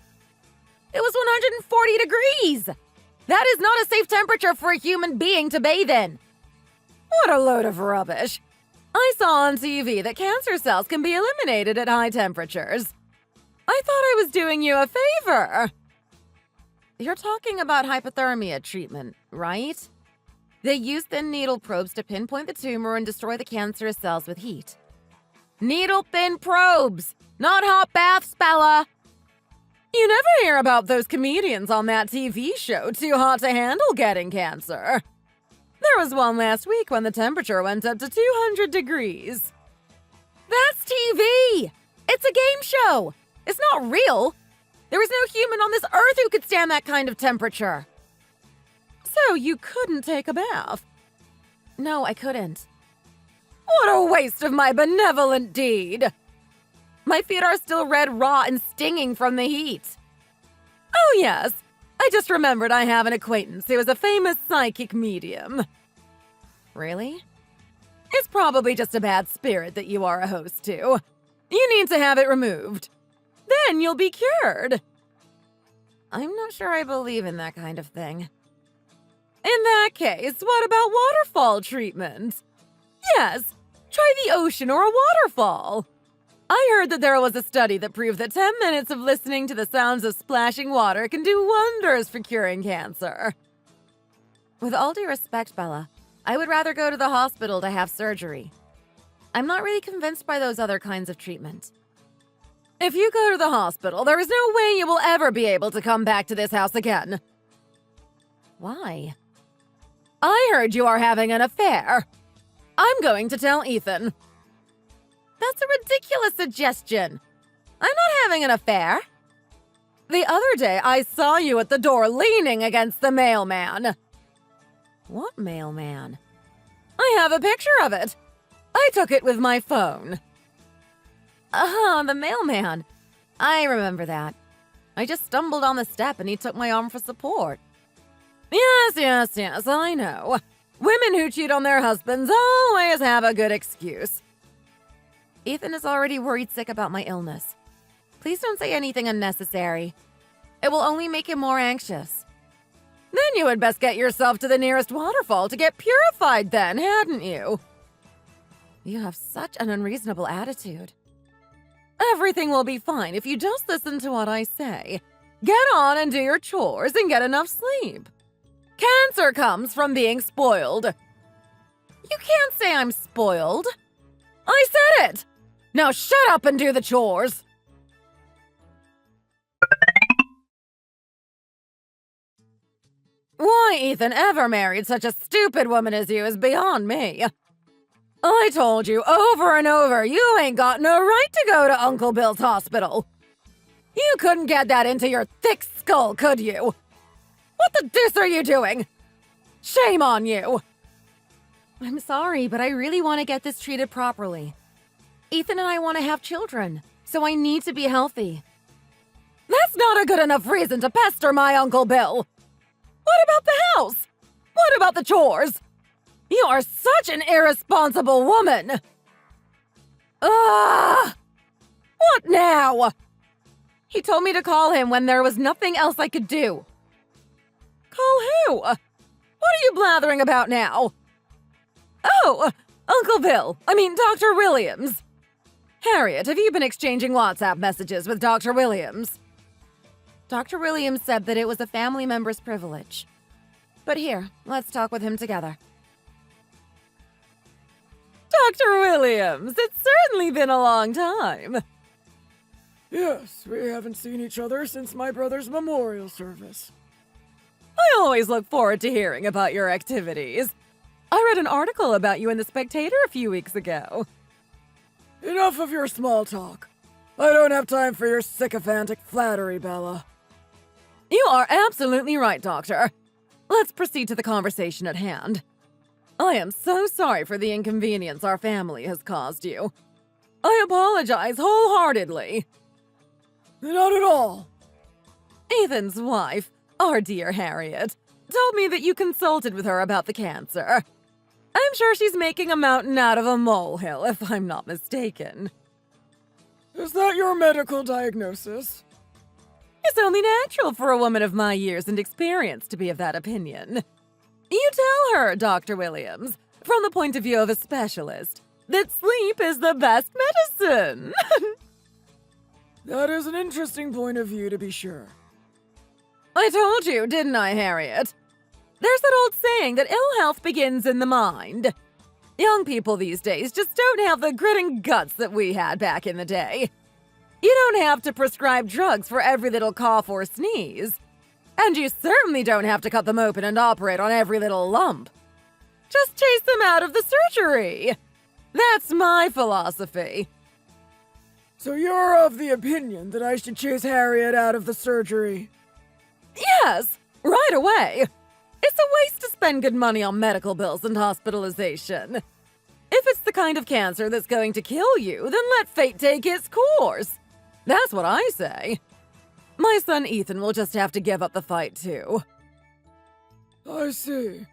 It was 140 degrees! That is not a safe temperature for a human being to bathe in. What a load of rubbish. I saw on TV that cancer cells can be eliminated at high temperatures. I thought I was doing you a favor. You're talking about hypothermia treatment, right? They use thin needle probes to pinpoint the tumor and destroy the cancerous cells with heat. Needle-thin probes, not hot baths, Bella! You never hear about those comedians on that TV show Too Hot to Handle getting cancer. There was one last week when the temperature went up to 200 degrees. That's TV! It's a game show! It's not real! There is no human on this earth who could stand that kind of temperature. So So you couldn't take a bath? No, I couldn't. What a waste of my benevolent deed! My feet are still red raw and stinging from the heat. Oh, yes. I just remembered I have an acquaintance who is a famous psychic medium. Really? It's probably just a bad spirit that you are a host to. You need to have it removed. Then you'll be cured. I'm not sure I believe in that kind of thing. In that case, what about waterfall treatment? Yes, try the ocean or a waterfall. I heard that there was a study that proved that 10 minutes of listening to the sounds of splashing water can do wonders for curing cancer. With all due respect, Bella, I would rather go to the hospital to have surgery. I'm not really convinced by those other kinds of treatment. If you go to the hospital, there is no way you will ever be able to come back to this house again. Why? I heard you are having an affair. I'm going to tell Ethan. That's a ridiculous suggestion. I'm not having an affair. The other day, I saw you at the door leaning against the mailman. What mailman? I have a picture of it. I took it with my phone. Oh, the mailman. I remember that. I just stumbled on the step and he took my arm for support. Yes, I know. Women who cheat on their husbands always have a good excuse. Ethan is already worried sick about my illness. Please don't say anything unnecessary. It will only make him more anxious. Then you had best get yourself to the nearest waterfall to get purified then, hadn't you? You have such an unreasonable attitude. Everything will be fine if you just listen to what I say. Get on and do your chores and get enough sleep. Cancer comes from being spoiled. You can't say I'm spoiled. I said it! Now shut up and do the chores! Why Ethan ever married such a stupid woman as you is beyond me. I told you over and over you ain't got no right to go to Uncle Bill's hospital. You couldn't get that into your thick skull, could you? What the deuce are you doing? Shame on you! I'm sorry, but I really want to get this treated properly. Ethan and I want to have children, so I need to be healthy. That's not a good enough reason to pester my Uncle Bill. What about the house? What about the chores? You are such an irresponsible woman! Ugh! What now? He told me to call him when there was nothing else I could do. Call who? What are you blathering about now? Oh, Uncle Bill. Dr. Williams. Harriet, have you been exchanging WhatsApp messages with Dr. Williams? Dr. Williams said that it was a family member's privilege. But here, let's talk with him together. Dr. Williams, it's certainly been a long time. Yes, we haven't seen each other since my brother's memorial service. I always look forward to hearing about your activities. I read an article about you in The Spectator a few weeks ago. Enough of your small talk. I don't have time for your sycophantic flattery, Bella. You are absolutely right, Doctor. Let's proceed to the conversation at hand. I am so sorry for the inconvenience our family has caused you. I apologize wholeheartedly. Not at all. Ethan's wife, our dear Harriet, told me that you consulted with her about the cancer. I'm sure she's making a mountain out of a molehill, if I'm not mistaken. Is that your medical diagnosis? It's only natural for a woman of my years and experience to be of that opinion. You tell her, Dr. Williams, from the point of view of a specialist, that sleep is the best medicine. That is an interesting point of view, to be sure. I told you, didn't I, Harriet? There's that old saying that ill health begins in the mind. Young people these days just don't have the grit and guts that we had back in the day. You don't have to prescribe drugs for every little cough or sneeze. And you certainly don't have to cut them open and operate on every little lump. Just chase them out of the surgery. That's my philosophy. So you're of the opinion that I should chase Harriet out of the surgery? Yes, right away. It's a waste to spend good money on medical bills and hospitalization. If it's the kind of cancer that's going to kill you, then let fate take its course. That's what I say. My son Ethan will just have to give up the fight, too. I see.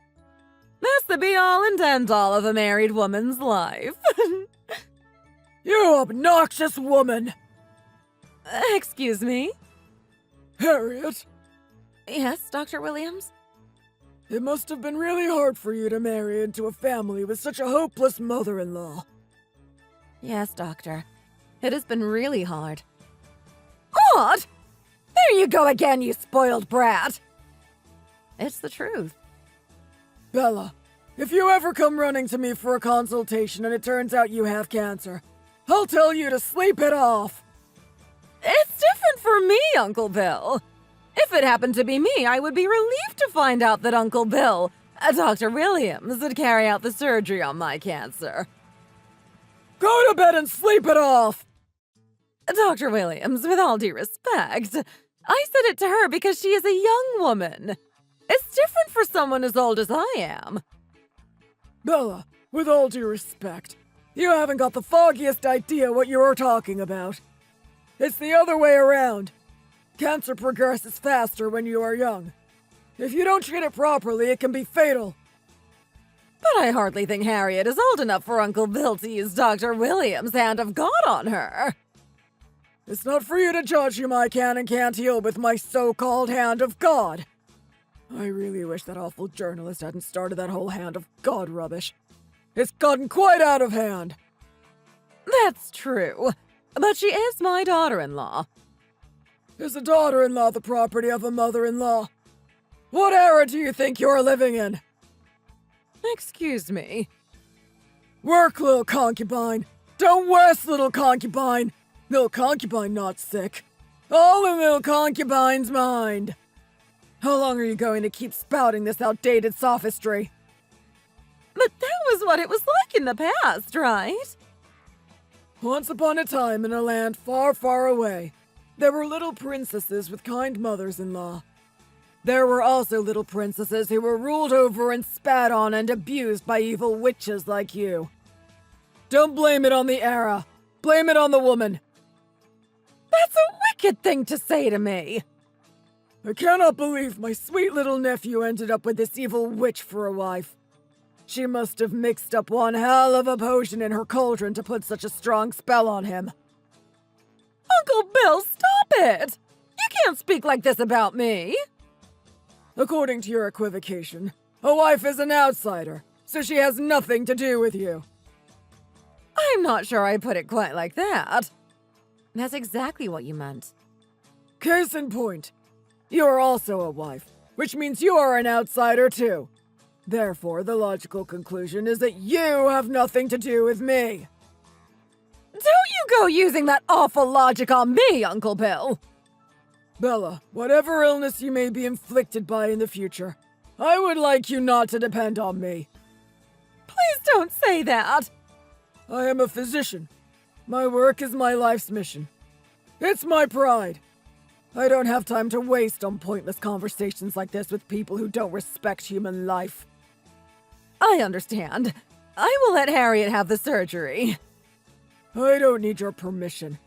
That's the be-all and end-all of a married woman's life. You obnoxious woman! Excuse me? Harriet, Yes, Dr. Williams? it must have been really hard for you to marry into a family with such a hopeless mother-in-law. Yes, Doctor. It has been really hard. Odd! There you go again, you spoiled brat! It's the truth. Bella, if you ever come running to me for a consultation and it turns out you have cancer, I'll tell you to sleep it off. It's different for me, Uncle Bill. If it happened to be me, I would be relieved to find out that Uncle Bill, Dr. Williams, would carry out the surgery on my cancer. Go to bed and sleep it off! Dr. Williams, with all due respect, I said it to her because she is a young woman. It's different for someone as old as I am. Bella, with all due respect, you haven't got the foggiest idea what you are talking about. It's the other way around. Cancer progresses faster when you are young. If you don't treat it properly, it can be fatal. But I hardly think Harriet is old enough for Uncle Bill to use Dr. Williams' hand of God on her. It's not for you to judge whom I can and can't heal with my so-called hand of God. I really wish that awful journalist hadn't started that whole hand of God rubbish. It's gotten quite out of hand. That's true, but she is my daughter-in-law. Is a daughter-in-law the property of a mother-in-law? What era do you think you're living in? Excuse me. Work, little concubine. Don't rest, little concubine. Little concubine not sick. All in little concubine's mind. How long are you going to keep spouting this outdated sophistry? But that was what it was like in the past, right? Once upon a time in a land far, far away, there were little princesses with kind mothers-in-law. There were also little princesses who were ruled over and spat on and abused by evil witches like you. Don't blame it on the era. Blame it on the woman. That's a wicked thing to say to me. I cannot believe my sweet little nephew ended up with this evil witch for a wife. She must have mixed up one hell of a potion in her cauldron to put such a strong spell on him. Uncle Bill, stop it! You can't speak like this about me. According to your equivocation, a wife is an outsider, so she has nothing to do with you. I'm not sure I put it quite like that. That's exactly what you meant. Case in point, you are also a wife, which means you are an outsider too. Therefore, the logical conclusion is that you have nothing to do with me. Don't you go using that awful logic on me, Uncle Bill. Bella, whatever illness you may be inflicted by in the future, I would like you not to depend on me. Please don't say that. I am a physician. My work is my life's mission. It's my pride. I don't have time to waste on pointless conversations like this with people who don't respect human life. I understand. I will let Harriet have the surgery. I don't need your permission.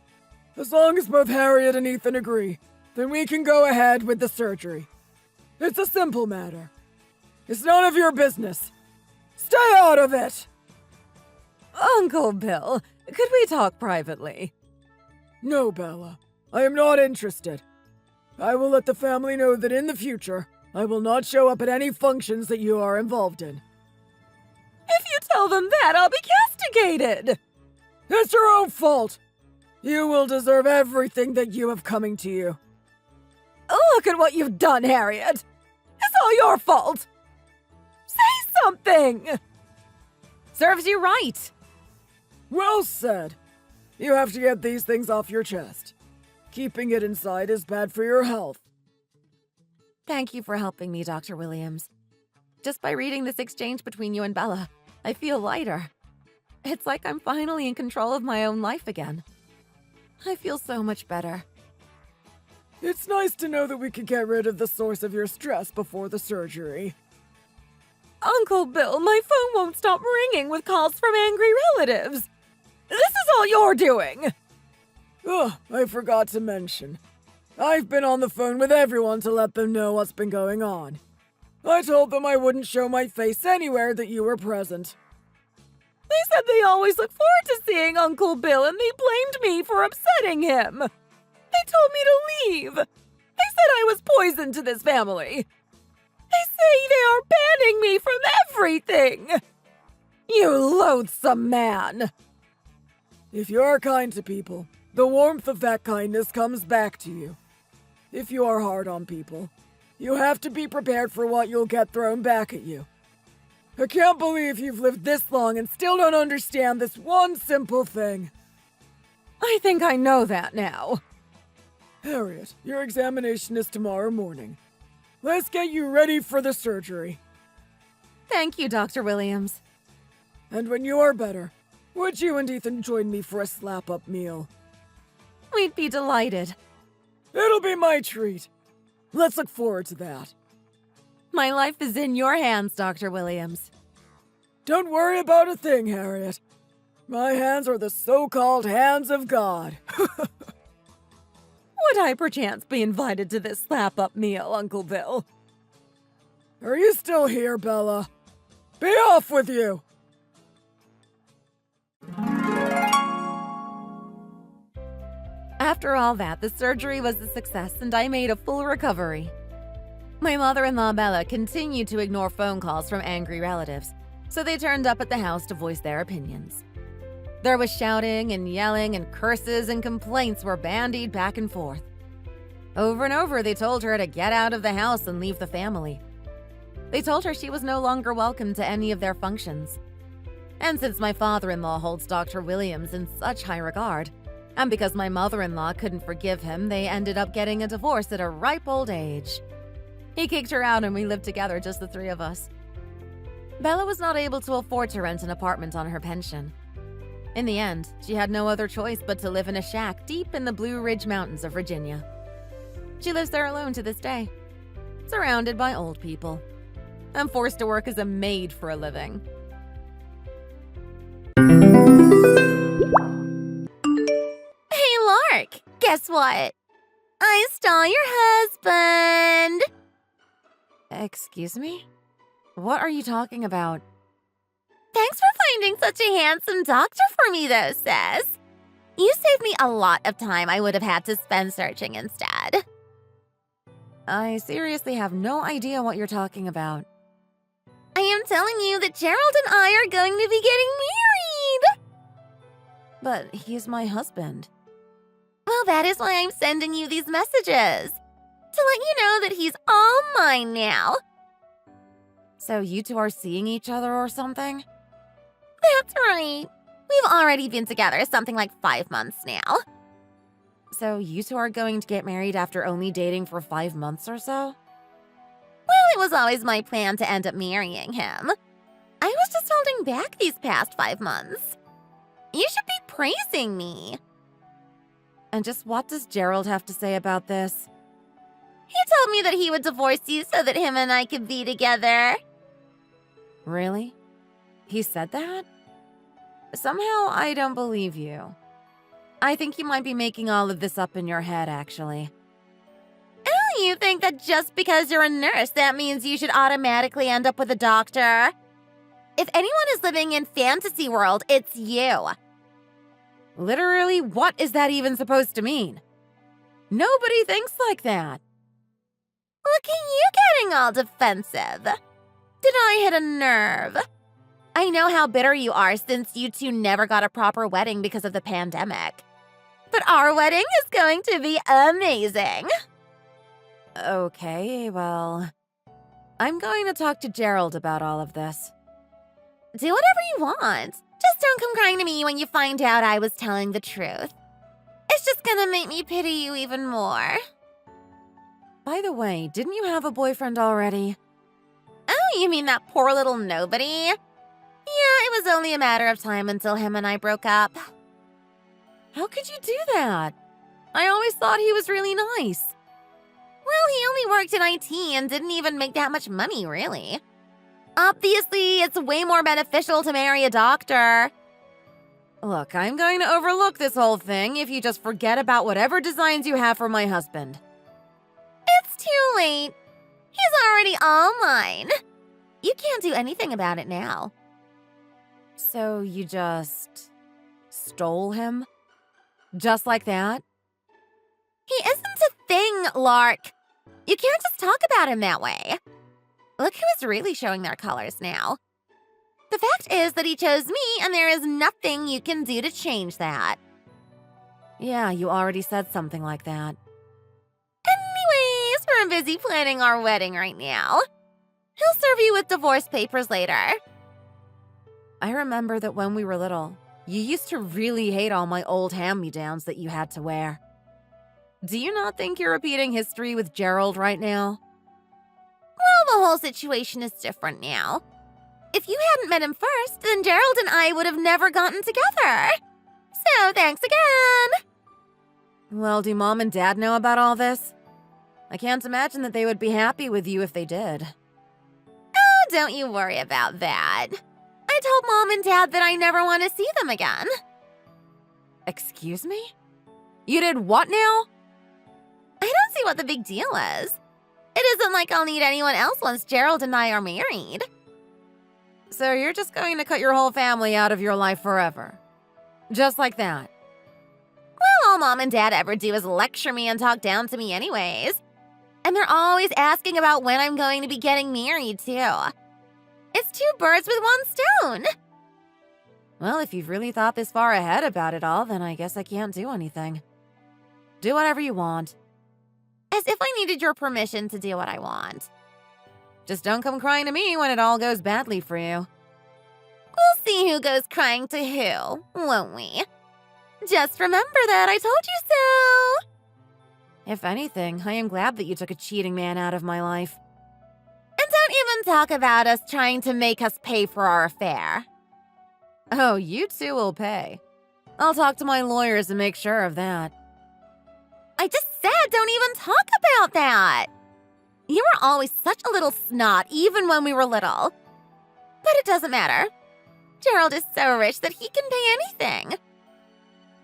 As long as both Harriet and Ethan agree, then we can go ahead with the surgery. It's a simple matter. It's none of your business. Stay out of it! Uncle Bill, could we talk privately? No, Bella. I am not interested. I will let the family know that in the future, I will not show up at any functions that you are involved in. If you tell them that, I'll be castigated. It's your own fault. You will deserve everything that you have coming to you. Look at what you've done, Harriet. It's all your fault. Say something. Serves you right. Well said. You have to get these things off your chest. Keeping it inside is bad for your health. Thank you for helping me, Dr. Williams. Just by reading this exchange between you and Bella, I feel lighter. It's like I'm finally in control of my own life again. I feel so much better. It's nice to know that we could get rid of the source of your stress before the surgery. Uncle Bill, my phone won't stop ringing with calls from angry relatives. This is all you're doing. Oh, I forgot to mention. I've been on the phone with everyone to let them know what's been going on. I told them I wouldn't show my face anywhere that you were present. They said they always look forward to seeing Uncle Bill, and they blamed me for upsetting him. They told me to leave. They said I was poison to this family. They say they are banning me from everything. You loathsome man! If you're kind to people, the warmth of that kindness comes back to you. If you are hard on people, you have to be prepared for what you'll get thrown back at you. I can't believe you've lived this long and still don't understand this one simple thing. I think I know that now. Harriet, your examination is tomorrow morning. Let's get you ready for the surgery. Thank you, Dr. Williams. And when you are better, would you and Ethan join me for a slap-up meal? We'd be delighted. It'll be my treat. Let's look forward to that. My life is in your hands, Dr. Williams. Don't worry about a thing, Harriet. My hands are the so-called hands of God. Would I perchance be invited to this slap-up meal, Uncle Bill? Are you still here, Bella? Be off with you! After all that, the surgery was a success and I made a full recovery. My mother-in-law Bella continued to ignore phone calls from angry relatives, so they turned up at the house to voice their opinions. There was shouting and yelling, and curses and complaints were bandied back and forth. Over and over, they told her to get out of the house and leave the family. They told her she was no longer welcome to any of their functions. And since my father-in-law holds Dr. Williams in such high regard, and because my mother-in-law couldn't forgive him, they ended up getting a divorce at a ripe old age. He kicked her out and we lived together, just the three of us. Bella was not able to afford to rent an apartment on her pension. In the end, she had no other choice but to live in a shack deep in the Blue Ridge Mountains of Virginia. She lives there alone to this day, surrounded by old people. I'm forced to work as a maid for a living. Hey, Lark, guess what? I stole your husband. Excuse me? What are you talking about? Thanks for finding such a handsome doctor for me, though, sis. You saved me a lot of time I would have had to spend searching instead. I seriously have no idea what you're talking about. I am telling you that Gerald and I are going to be getting married. But he's my husband. Well, that is why I'm sending you these messages. To let you know that he's all mine now. So you two are seeing each other or something? That's right. We've already been together something like 5 months now. So you two are going to get married after only dating for 5 months or so? Well, it was always my plan to end up marrying him. I was just holding back these past 5 months. You should be praising me. And just what does Gerald have to say about this? He told me that he would divorce you so that him and I could be together. Really? He said that? Somehow I don't believe you. I think you might be making all of this up in your head, actually. Oh, you think that just because you're a nurse, that means you should automatically end up with a doctor? If anyone is living in fantasy world, it's you. Literally, what is that even supposed to mean? Nobody thinks like that. Look at you getting all defensive. Did I hit a nerve? I know how bitter you are since you two never got a proper wedding because of the pandemic. But our wedding is going to be amazing. Okay, well, I'm going to talk to Gerald about all of this. Do whatever you want. Just don't come crying to me when you find out I was telling the truth. It's just gonna make me pity you even more. By the way, didn't you have a boyfriend already? Oh, you mean that poor little nobody? Yeah, it was only a matter of time until him and I broke up. How could you do that? I always thought he was really nice. Well, he only worked in IT and didn't even make that much money, really. Obviously, it's way more beneficial to marry a doctor. Look, I'm going to overlook this whole thing if you just forget about whatever designs you have for my husband. It's too late. He's already all mine. You can't do anything about it now. So you just stole him? Just like that? He isn't a thing, Lark. You can't just talk about him that way. Look who is really showing their colors now. The fact is that he chose me, and there is nothing you can do to change that. Yeah, you already said something like that. Anyways, we're busy planning our wedding right now. He'll serve you with divorce papers later. I remember that when we were little, you used to really hate all my old hand-me-downs that you had to wear. Do you not think you're repeating history with Gerald right now? Well, the whole situation is different now. If you hadn't met him first, then Gerald and I would have never gotten together. So thanks again. Well, do Mom and Dad know about all this? I can't imagine that they would be happy with you if they did. Oh, don't you worry about that. I told Mom and Dad that I never want to see them again. Excuse me? You did what now? I don't see what the big deal is. It isn't like I'll need anyone else once Gerald and I are married. So you're just going to cut your whole family out of your life forever? Just like that? Well, all Mom and Dad ever do is lecture me and talk down to me anyways. And they're always asking about when I'm going to be getting married, too. It's two birds with one stone. Well, if you've really thought this far ahead about it all, then I guess I can't do anything. Do whatever you want. As if I needed your permission to do what I want. Just don't come crying to me when it all goes badly for you. We'll see who goes crying to who, won't we? Just remember that I told you so. If anything, I am glad that you took a cheating man out of my life. And don't even talk about us trying to make us pay for our affair. Oh, you two will pay. I'll talk to my lawyers and make sure of that. I just said don't even talk about that. You were always such a little snot, even when we were little. But it doesn't matter. Gerald is so rich that he can pay anything.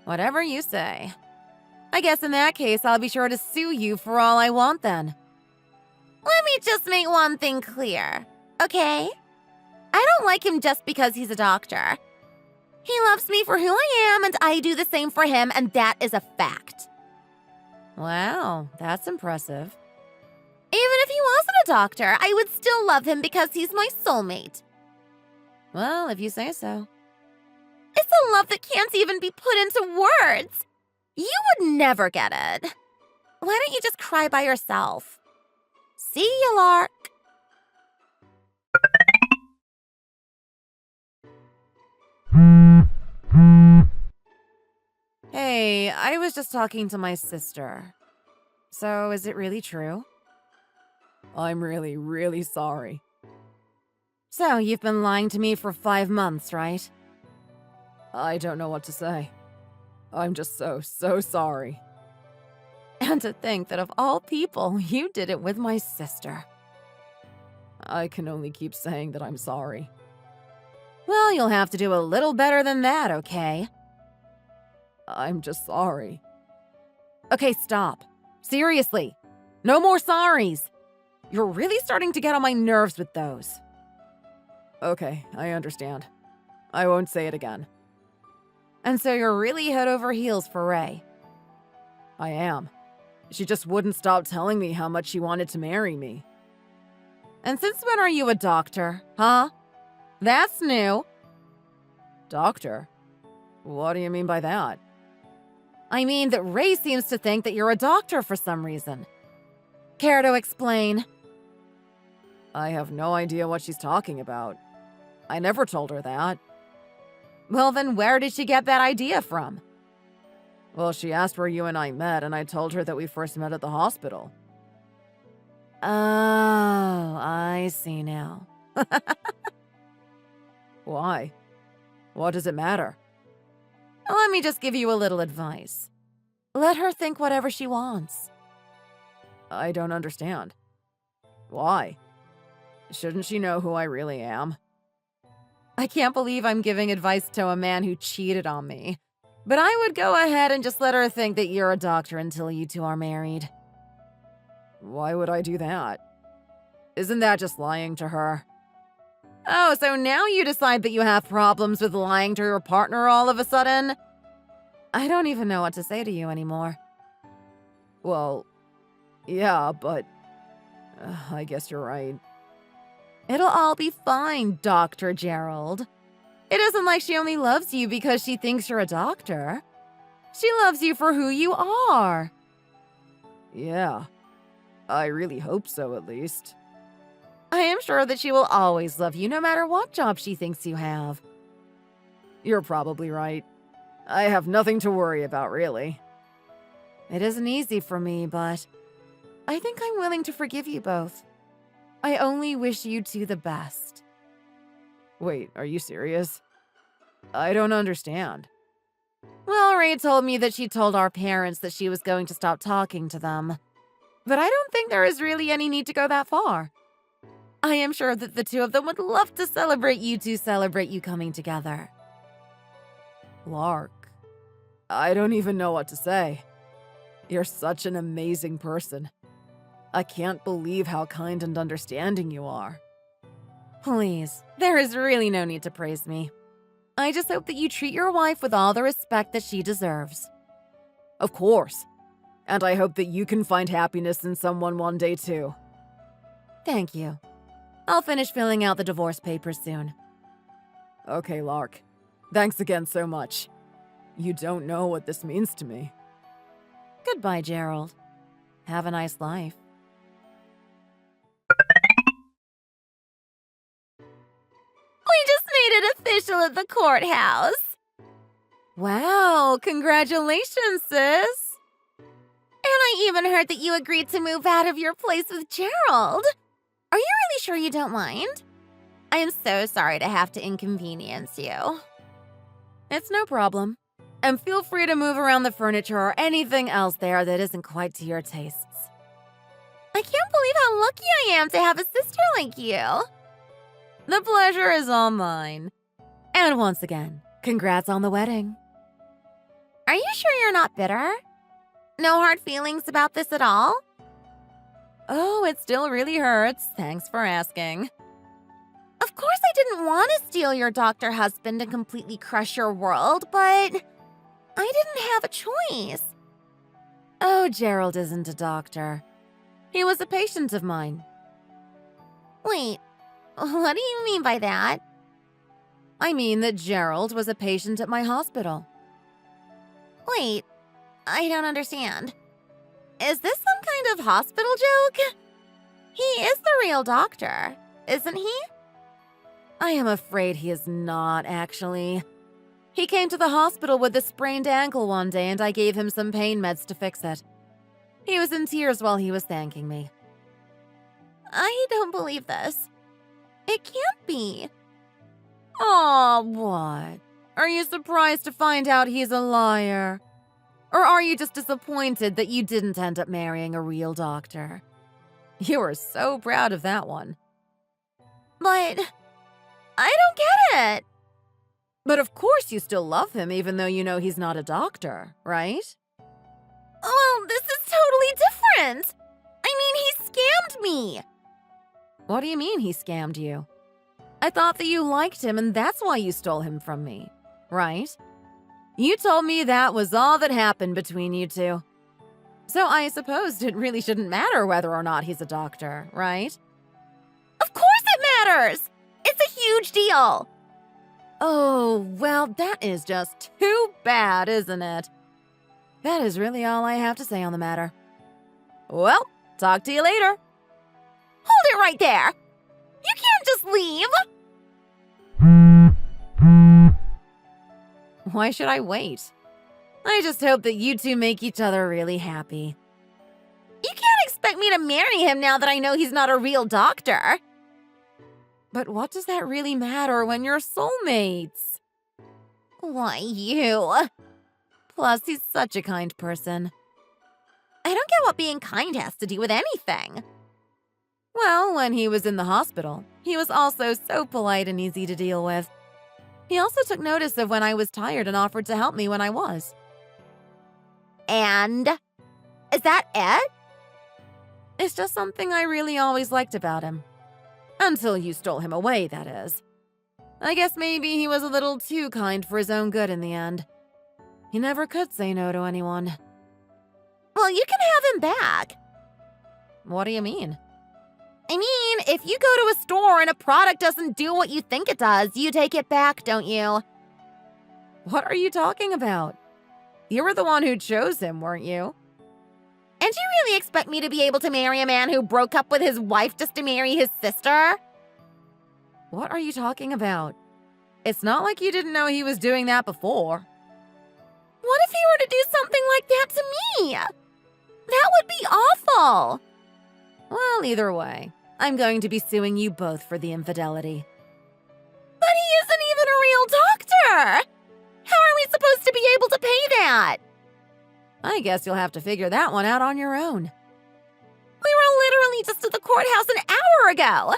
Whatever you say. I guess in that case, I'll be sure to sue you for all I want then. Let me just make one thing clear, okay? I don't like him just because he's a doctor. He loves me for who I am, and I do the same for him, and that is a fact. Wow, that's impressive. Even if he wasn't a doctor, I would still love him because he's my soulmate. Well, if you say so. It's a love that can't even be put into words. You would never get it. Why don't you just cry by yourself? See you, Lark. Hey, I was just talking to my sister. So, is it really true? I'm really, really sorry. So, you've been lying to me for 5 months, right? I don't know what to say. I'm just so sorry. And to think that of all people, you did it with my sister. I can only keep saying that I'm sorry. Well, you'll have to do a little better than that, okay? I'm just sorry. Okay, stop. Seriously. No more sorries. You're really starting to get on my nerves with those. Okay, I understand. I won't say it again. And so you're really head over heels for Ray. I am. She just wouldn't stop telling me how much she wanted to marry me. And since when are you a doctor, huh? That's new. Doctor? What do you mean by that? I mean that Ray seems to think that you're a doctor for some reason. Care to explain? I have no idea what she's talking about. I never told her that. Well, then where did she get that idea from? Well, she asked where you and I met, and I told her that we first met at the hospital. Oh, I see now. Why? What does it matter? Let me just give you a little advice. Let her think whatever she wants. I don't understand. Why? Shouldn't she know who I really am? I can't believe I'm giving advice to a man who cheated on me. But I would go ahead and just let her think that you're a doctor until you two are married. Why would I do that? Isn't that just lying to her? Oh, so now you decide that you have problems with lying to your partner all of a sudden? I don't even know what to say to you anymore. Well, yeah, but I guess you're right. It'll all be fine, Dr. Gerald. It isn't like she only loves you because she thinks you're a doctor. She loves you for who you are. Yeah, I really hope so, at least. I am sure that she will always love you no matter what job she thinks you have. You're probably right. I have nothing to worry about, really. It isn't easy for me, but I think I'm willing to forgive you both. I only wish you two the best. Wait, are you serious? I don't understand. Well, Ray told me that she told our parents that she was going to stop talking to them. But I don't think there is really any need to go that far. I am sure that the two of them would love to celebrate you coming together. Lark, I don't even know what to say. You're such an amazing person. I can't believe how kind and understanding you are. Please, there is really no need to praise me. I just hope that you treat your wife with all the respect that she deserves. Of course. And I hope that you can find happiness in someone one day too. Thank you. I'll finish filling out the divorce papers soon. Okay, Lark. Thanks again so much. You don't know what this means to me. Goodbye, Gerald. Have a nice life. We just made it official at the courthouse. Wow, congratulations, sis. And I even heard that you agreed to move out of your place with Gerald. Are you really sure you don't mind? I am so sorry to have to inconvenience you. It's no problem. And feel free to move around the furniture or anything else there that isn't quite to your tastes. I can't believe how lucky I am to have a sister like you. The pleasure is all mine. And once again, congrats on the wedding. Are you sure you're not bitter? No hard feelings about this at all? Oh, it still really hurts. Thanks for asking. Of course I didn't want to steal your doctor husband and completely crush your world, but I didn't have a choice. Oh, Gerald isn't a doctor. He was a patient of mine. Wait, what do you mean by that? I mean that Gerald was a patient at my hospital. Wait, I don't understand. Is this some kind of hospital joke? He is the real doctor, isn't he? I am afraid he is not, actually. He came to the hospital with a sprained ankle one day and I gave him some pain meds to fix it. He was in tears while he was thanking me. I don't believe this. It can't be. Aw, what? Are you surprised to find out he's a liar? Or are you just disappointed that you didn't end up marrying a real doctor? You were so proud of that one. But I don't get it. But of course you still love him even though you know he's not a doctor, right? Well, this is totally different. I mean, he scammed me. What do you mean he scammed you? I thought that you liked him and that's why you stole him from me, right? You told me that was all that happened between you two. So I supposed it really shouldn't matter whether or not he's a doctor, right? Of course it matters. It's a huge deal. Oh, well, that is just too bad, isn't it? That is really all I have to say on the matter. Well, talk to you later. Hold it right there. You can't just leave. Why should I wait? I just hope that you two make each other really happy. You can't expect me to marry him now that I know he's not a real doctor. But what does that really matter when you're soulmates? Why, you? Plus, he's such a kind person. I don't get what being kind has to do with anything. Well, when he was in the hospital, he was also so polite and easy to deal with. He also took notice of when I was tired and offered to help me when I was. And is that it? It's just something I really always liked about him. Until you stole him away, that is. I guess maybe he was a little too kind for his own good in the end. He never could say no to anyone. Well, you can have him back. What do you mean? I mean, if you go to a store and a product doesn't do what you think it does, you take it back, don't you? What are you talking about? You were the one who chose him, weren't you? And you really expect me to be able to marry a man who broke up with his wife just to marry his sister? What are you talking about? It's not like you didn't know he was doing that before. What if he were to do something like that to me? That would be awful. Well, either way, I'm going to be suing you both for the infidelity. But he isn't even a real doctor! How are we supposed to be able to pay that? I guess you'll have to figure that one out on your own. We were literally just at the courthouse an hour ago.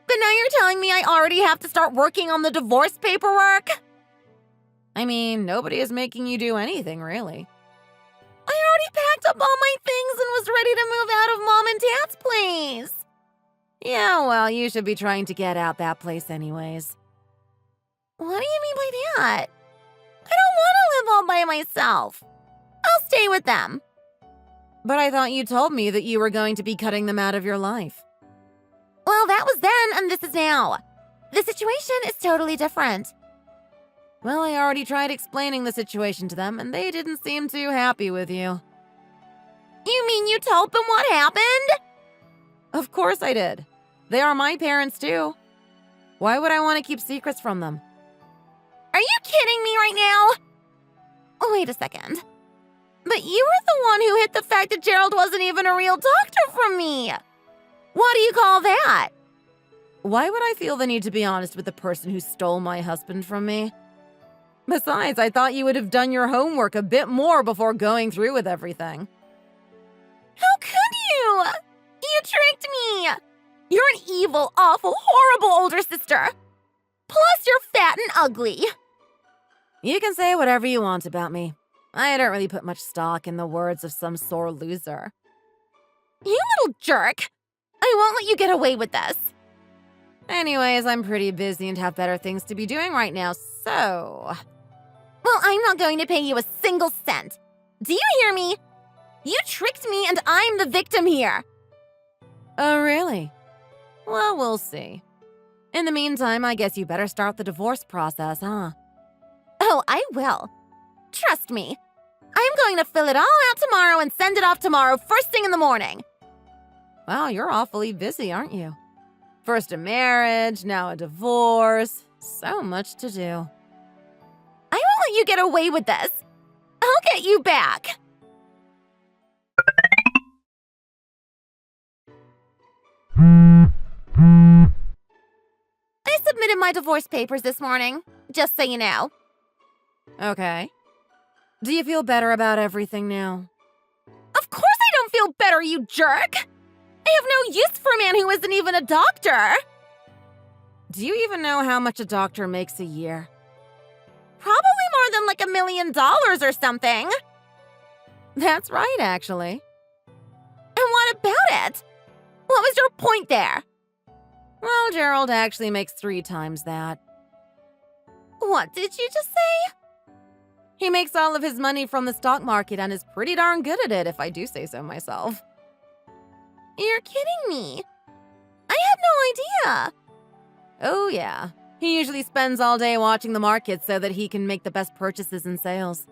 But now you're telling me I already have to start working on the divorce paperwork? I mean, nobody is making you do anything, really. I already packed up all my things and was ready to move out of Mom and Dad's place. Yeah, well, you should be trying to get out that place anyways. What do you mean by that? I don't want to live all by myself. I'll stay with them. But I thought you told me that you were going to be cutting them out of your life. Well, that was then and this is now. The situation is totally different. Well, I already tried explaining the situation to them, and they didn't seem too happy with you. You mean you told them what happened? Of course I did. They are my parents, too. Why would I want to keep secrets from them? Are you kidding me right now? Oh, wait a second. But you were the one who hid the fact that Gerald wasn't even a real doctor from me. What do you call that? Why would I feel the need to be honest with the person who stole my husband from me? Besides, I thought you would have done your homework a bit more before going through with everything. How could you? You tricked me. You're an evil, awful, horrible older sister. Plus, you're fat and ugly. You can say whatever you want about me. I don't really put much stock in the words of some sore loser. You little jerk. I won't let you get away with this. Anyways, I'm pretty busy and have better things to be doing right now, so... Well, I'm not going to pay you a single cent. Do you hear me? You tricked me and I'm the victim here. Oh, really? Well, we'll see. In the meantime, I guess you better start the divorce process, huh? Oh, I will. Trust me. I'm going to fill it all out tomorrow and send it off tomorrow first thing in the morning. Wow, you're awfully busy, aren't you? First a marriage, now a divorce. So much to do. I won't let you get away with this. I'll get you back. I submitted my divorce papers this morning, just so you know. Okay. Do you feel better about everything now? Of course I don't feel better, you jerk! I have no use for a man who isn't even a doctor! Do you even know how much a doctor makes a year? Probably more than like $1 million or something. That's right, actually. And what about it? What was your point there? Well, Gerald actually makes 3 times that. What did you just say? He makes all of his money from the stock market and is pretty darn good at it, if I do say so myself. You're kidding me. I had no idea. Oh, yeah. He usually spends all day watching the market so that he can make the best purchases and sales.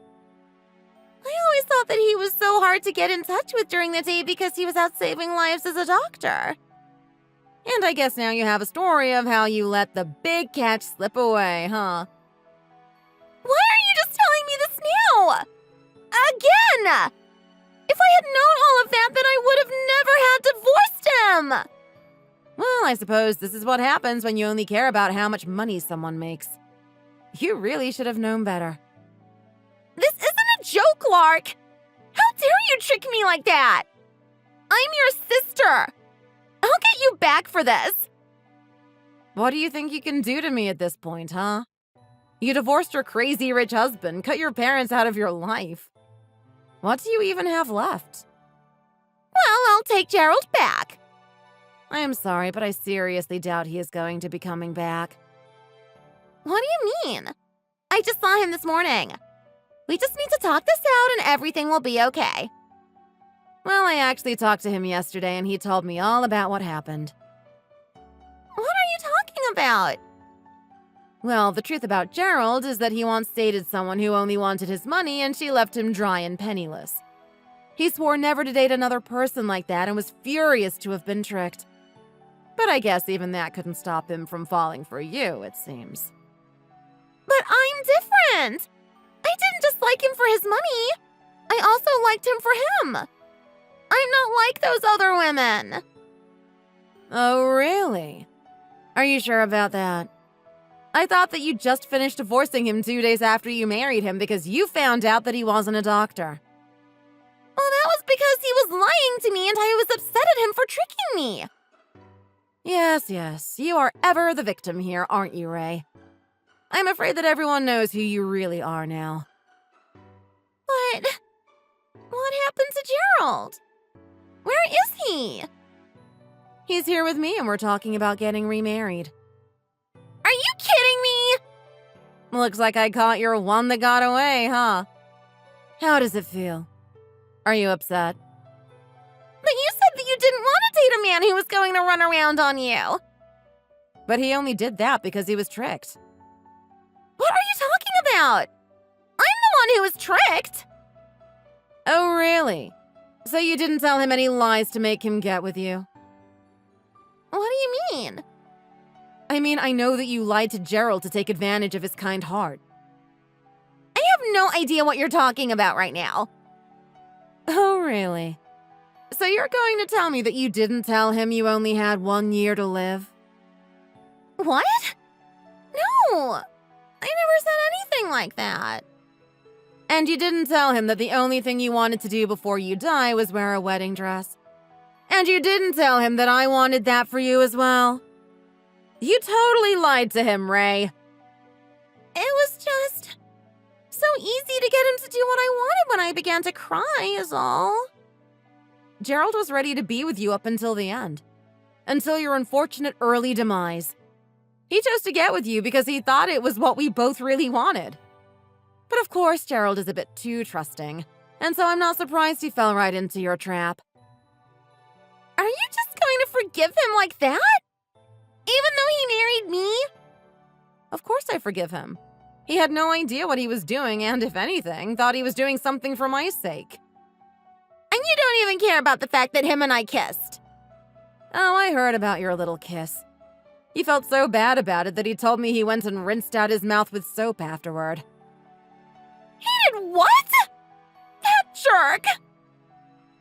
I always thought that he was so hard to get in touch with during the day because he was out saving lives as a doctor. And I guess now you have a story of how you let the big catch slip away, huh? Why are you just telling me this now? Again! If I had known all of that, then I would have never had divorced him! Well, I suppose this is what happens when you only care about how much money someone makes. You really should have known better. This isn't a joke, Lark! How dare you trick me like that? I'm your sister! I'll I'll get you back for this. What do you think you can do to me at this point, huh? You divorced your crazy rich husband, cut your parents out of your life. What do you even have left? Well, I'll take Gerald back. I am sorry, but I seriously doubt he is going to be coming back. What do you mean? I just saw him this morning. We just need to talk this out and everything will be okay. Well, I actually talked to him yesterday and he told me all about what happened. What are you talking about? Well, the truth about Gerald is that he once dated someone who only wanted his money and she left him dry and penniless. He swore never to date another person like that and was furious to have been tricked. But I guess even that couldn't stop him from falling for you, it seems. But I'm different. I didn't just like him for his money. I also liked him for him. I'm not like those other women. Oh, really? Are you sure about that? I thought that you just finished divorcing him 2 days after you married him because you found out that he wasn't a doctor. Well, that was because he was lying to me and I was upset at him for tricking me. Yes, you are ever the victim here, aren't you, Ray? I'm afraid that everyone knows who you really are now. But what happened to Gerald? Where is he? He's here with me and we're talking about getting remarried. Are you kidding me? Looks like I caught your one that got away, huh? How does it feel? Are you upset? But you said that you didn't want to date a man who was going to run around on you. But he only did that because he was tricked. What are you talking about? I'm the one who was tricked. Oh, really? So you didn't tell him any lies to make him get with you? What do you mean? I mean, I know that you lied to Gerald to take advantage of his kind heart. I have no idea what you're talking about right now. Oh, really? So you're going to tell me that you didn't tell him you only had 1 year to live? What? No, I never said anything like that. And you didn't tell him that the only thing you wanted to do before you die was wear a wedding dress? And you didn't tell him that I wanted that for you as well? You totally lied to him, Ray. It was just so easy to get him to do what I wanted when I began to cry, is all. Gerald was ready to be with you up until the end. Until your unfortunate early demise. He chose to get with you because he thought it was what we both really wanted. But of course, Gerald is a bit too trusting, and so I'm not surprised he fell right into your trap. Are you just going to forgive him like that? Even though he married me? Of course I forgive him. He had no idea what he was doing, and if anything, thought he was doing something for my sake. And you don't even care about the fact that him and I kissed. Oh, I heard about your little kiss. He felt so bad about it that he told me he went and rinsed out his mouth with soap afterward. He did what? That jerk!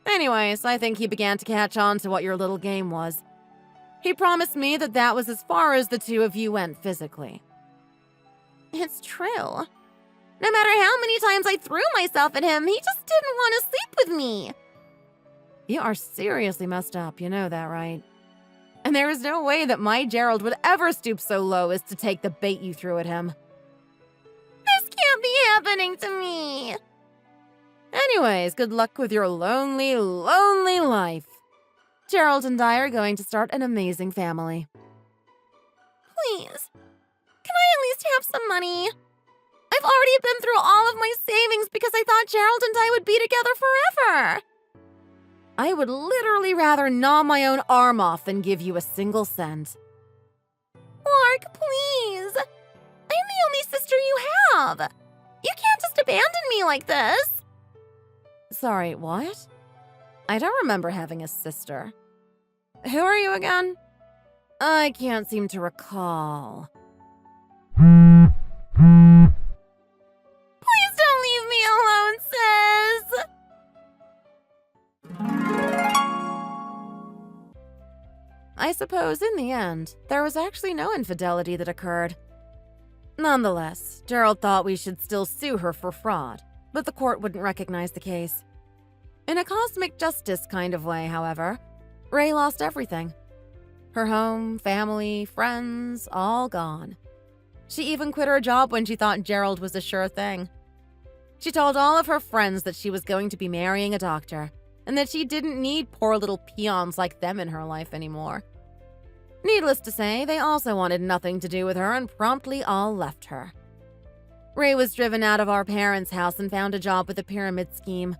Anyways, I think he began to catch on to what your little game was. He promised me that that was as far as the two of you went physically. It's true. No matter how many times I threw myself at him, he just didn't want to sleep with me. You are seriously messed up, you know that, right? And there is no way that my Gerald would ever stoop so low as to take the bait you threw at him. This can't be happening to me. Anyways, good luck with your lonely, lonely life. Gerald and I are going to start an amazing family. Please, can I at least have some money? I've already been through all of my savings because I thought Gerald and I would be together forever. I would literally rather gnaw my own arm off than give you a single cent. Lark, please. I'm the only sister you have. You can't just abandon me like this. Sorry, what? I don't remember having a sister. Who are you again? I can't seem to recall. Please don't leave me alone, sis. I suppose in the end, there was actually no infidelity that occurred. Nonetheless, Gerald thought we should still sue her for fraud, but the court wouldn't recognize the case. In a cosmic justice kind of way, however, Ray lost everything. Her home, family, friends, all gone. She even quit her job when she thought Gerald was a sure thing. She told all of her friends that she was going to be marrying a doctor, and that she didn't need poor little peons like them in her life anymore. Needless to say, they also wanted nothing to do with her and promptly all left her. Ray was driven out of our parents' house and found a job with a pyramid scheme.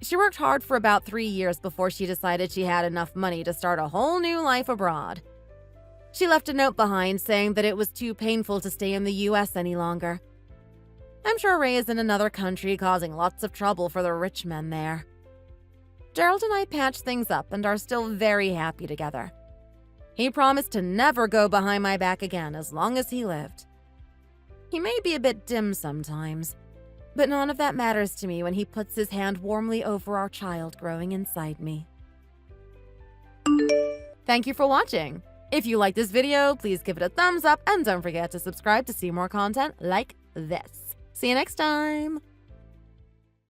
She worked hard for about 3 years before she decided she had enough money to start a whole new life abroad. She left a note behind saying that it was too painful to stay in the US any longer. I'm sure Ray is in another country causing lots of trouble for the rich men there. Gerald and I patched things up and are still very happy together. He promised to never go behind my back again as long as he lived. He may be a bit dim sometimes, but none of that matters to me when he puts his hand warmly over our child growing inside me. Thank you for watching. If you like this video, please give it a thumbs up and don't forget to subscribe to see more content like this. See you next time!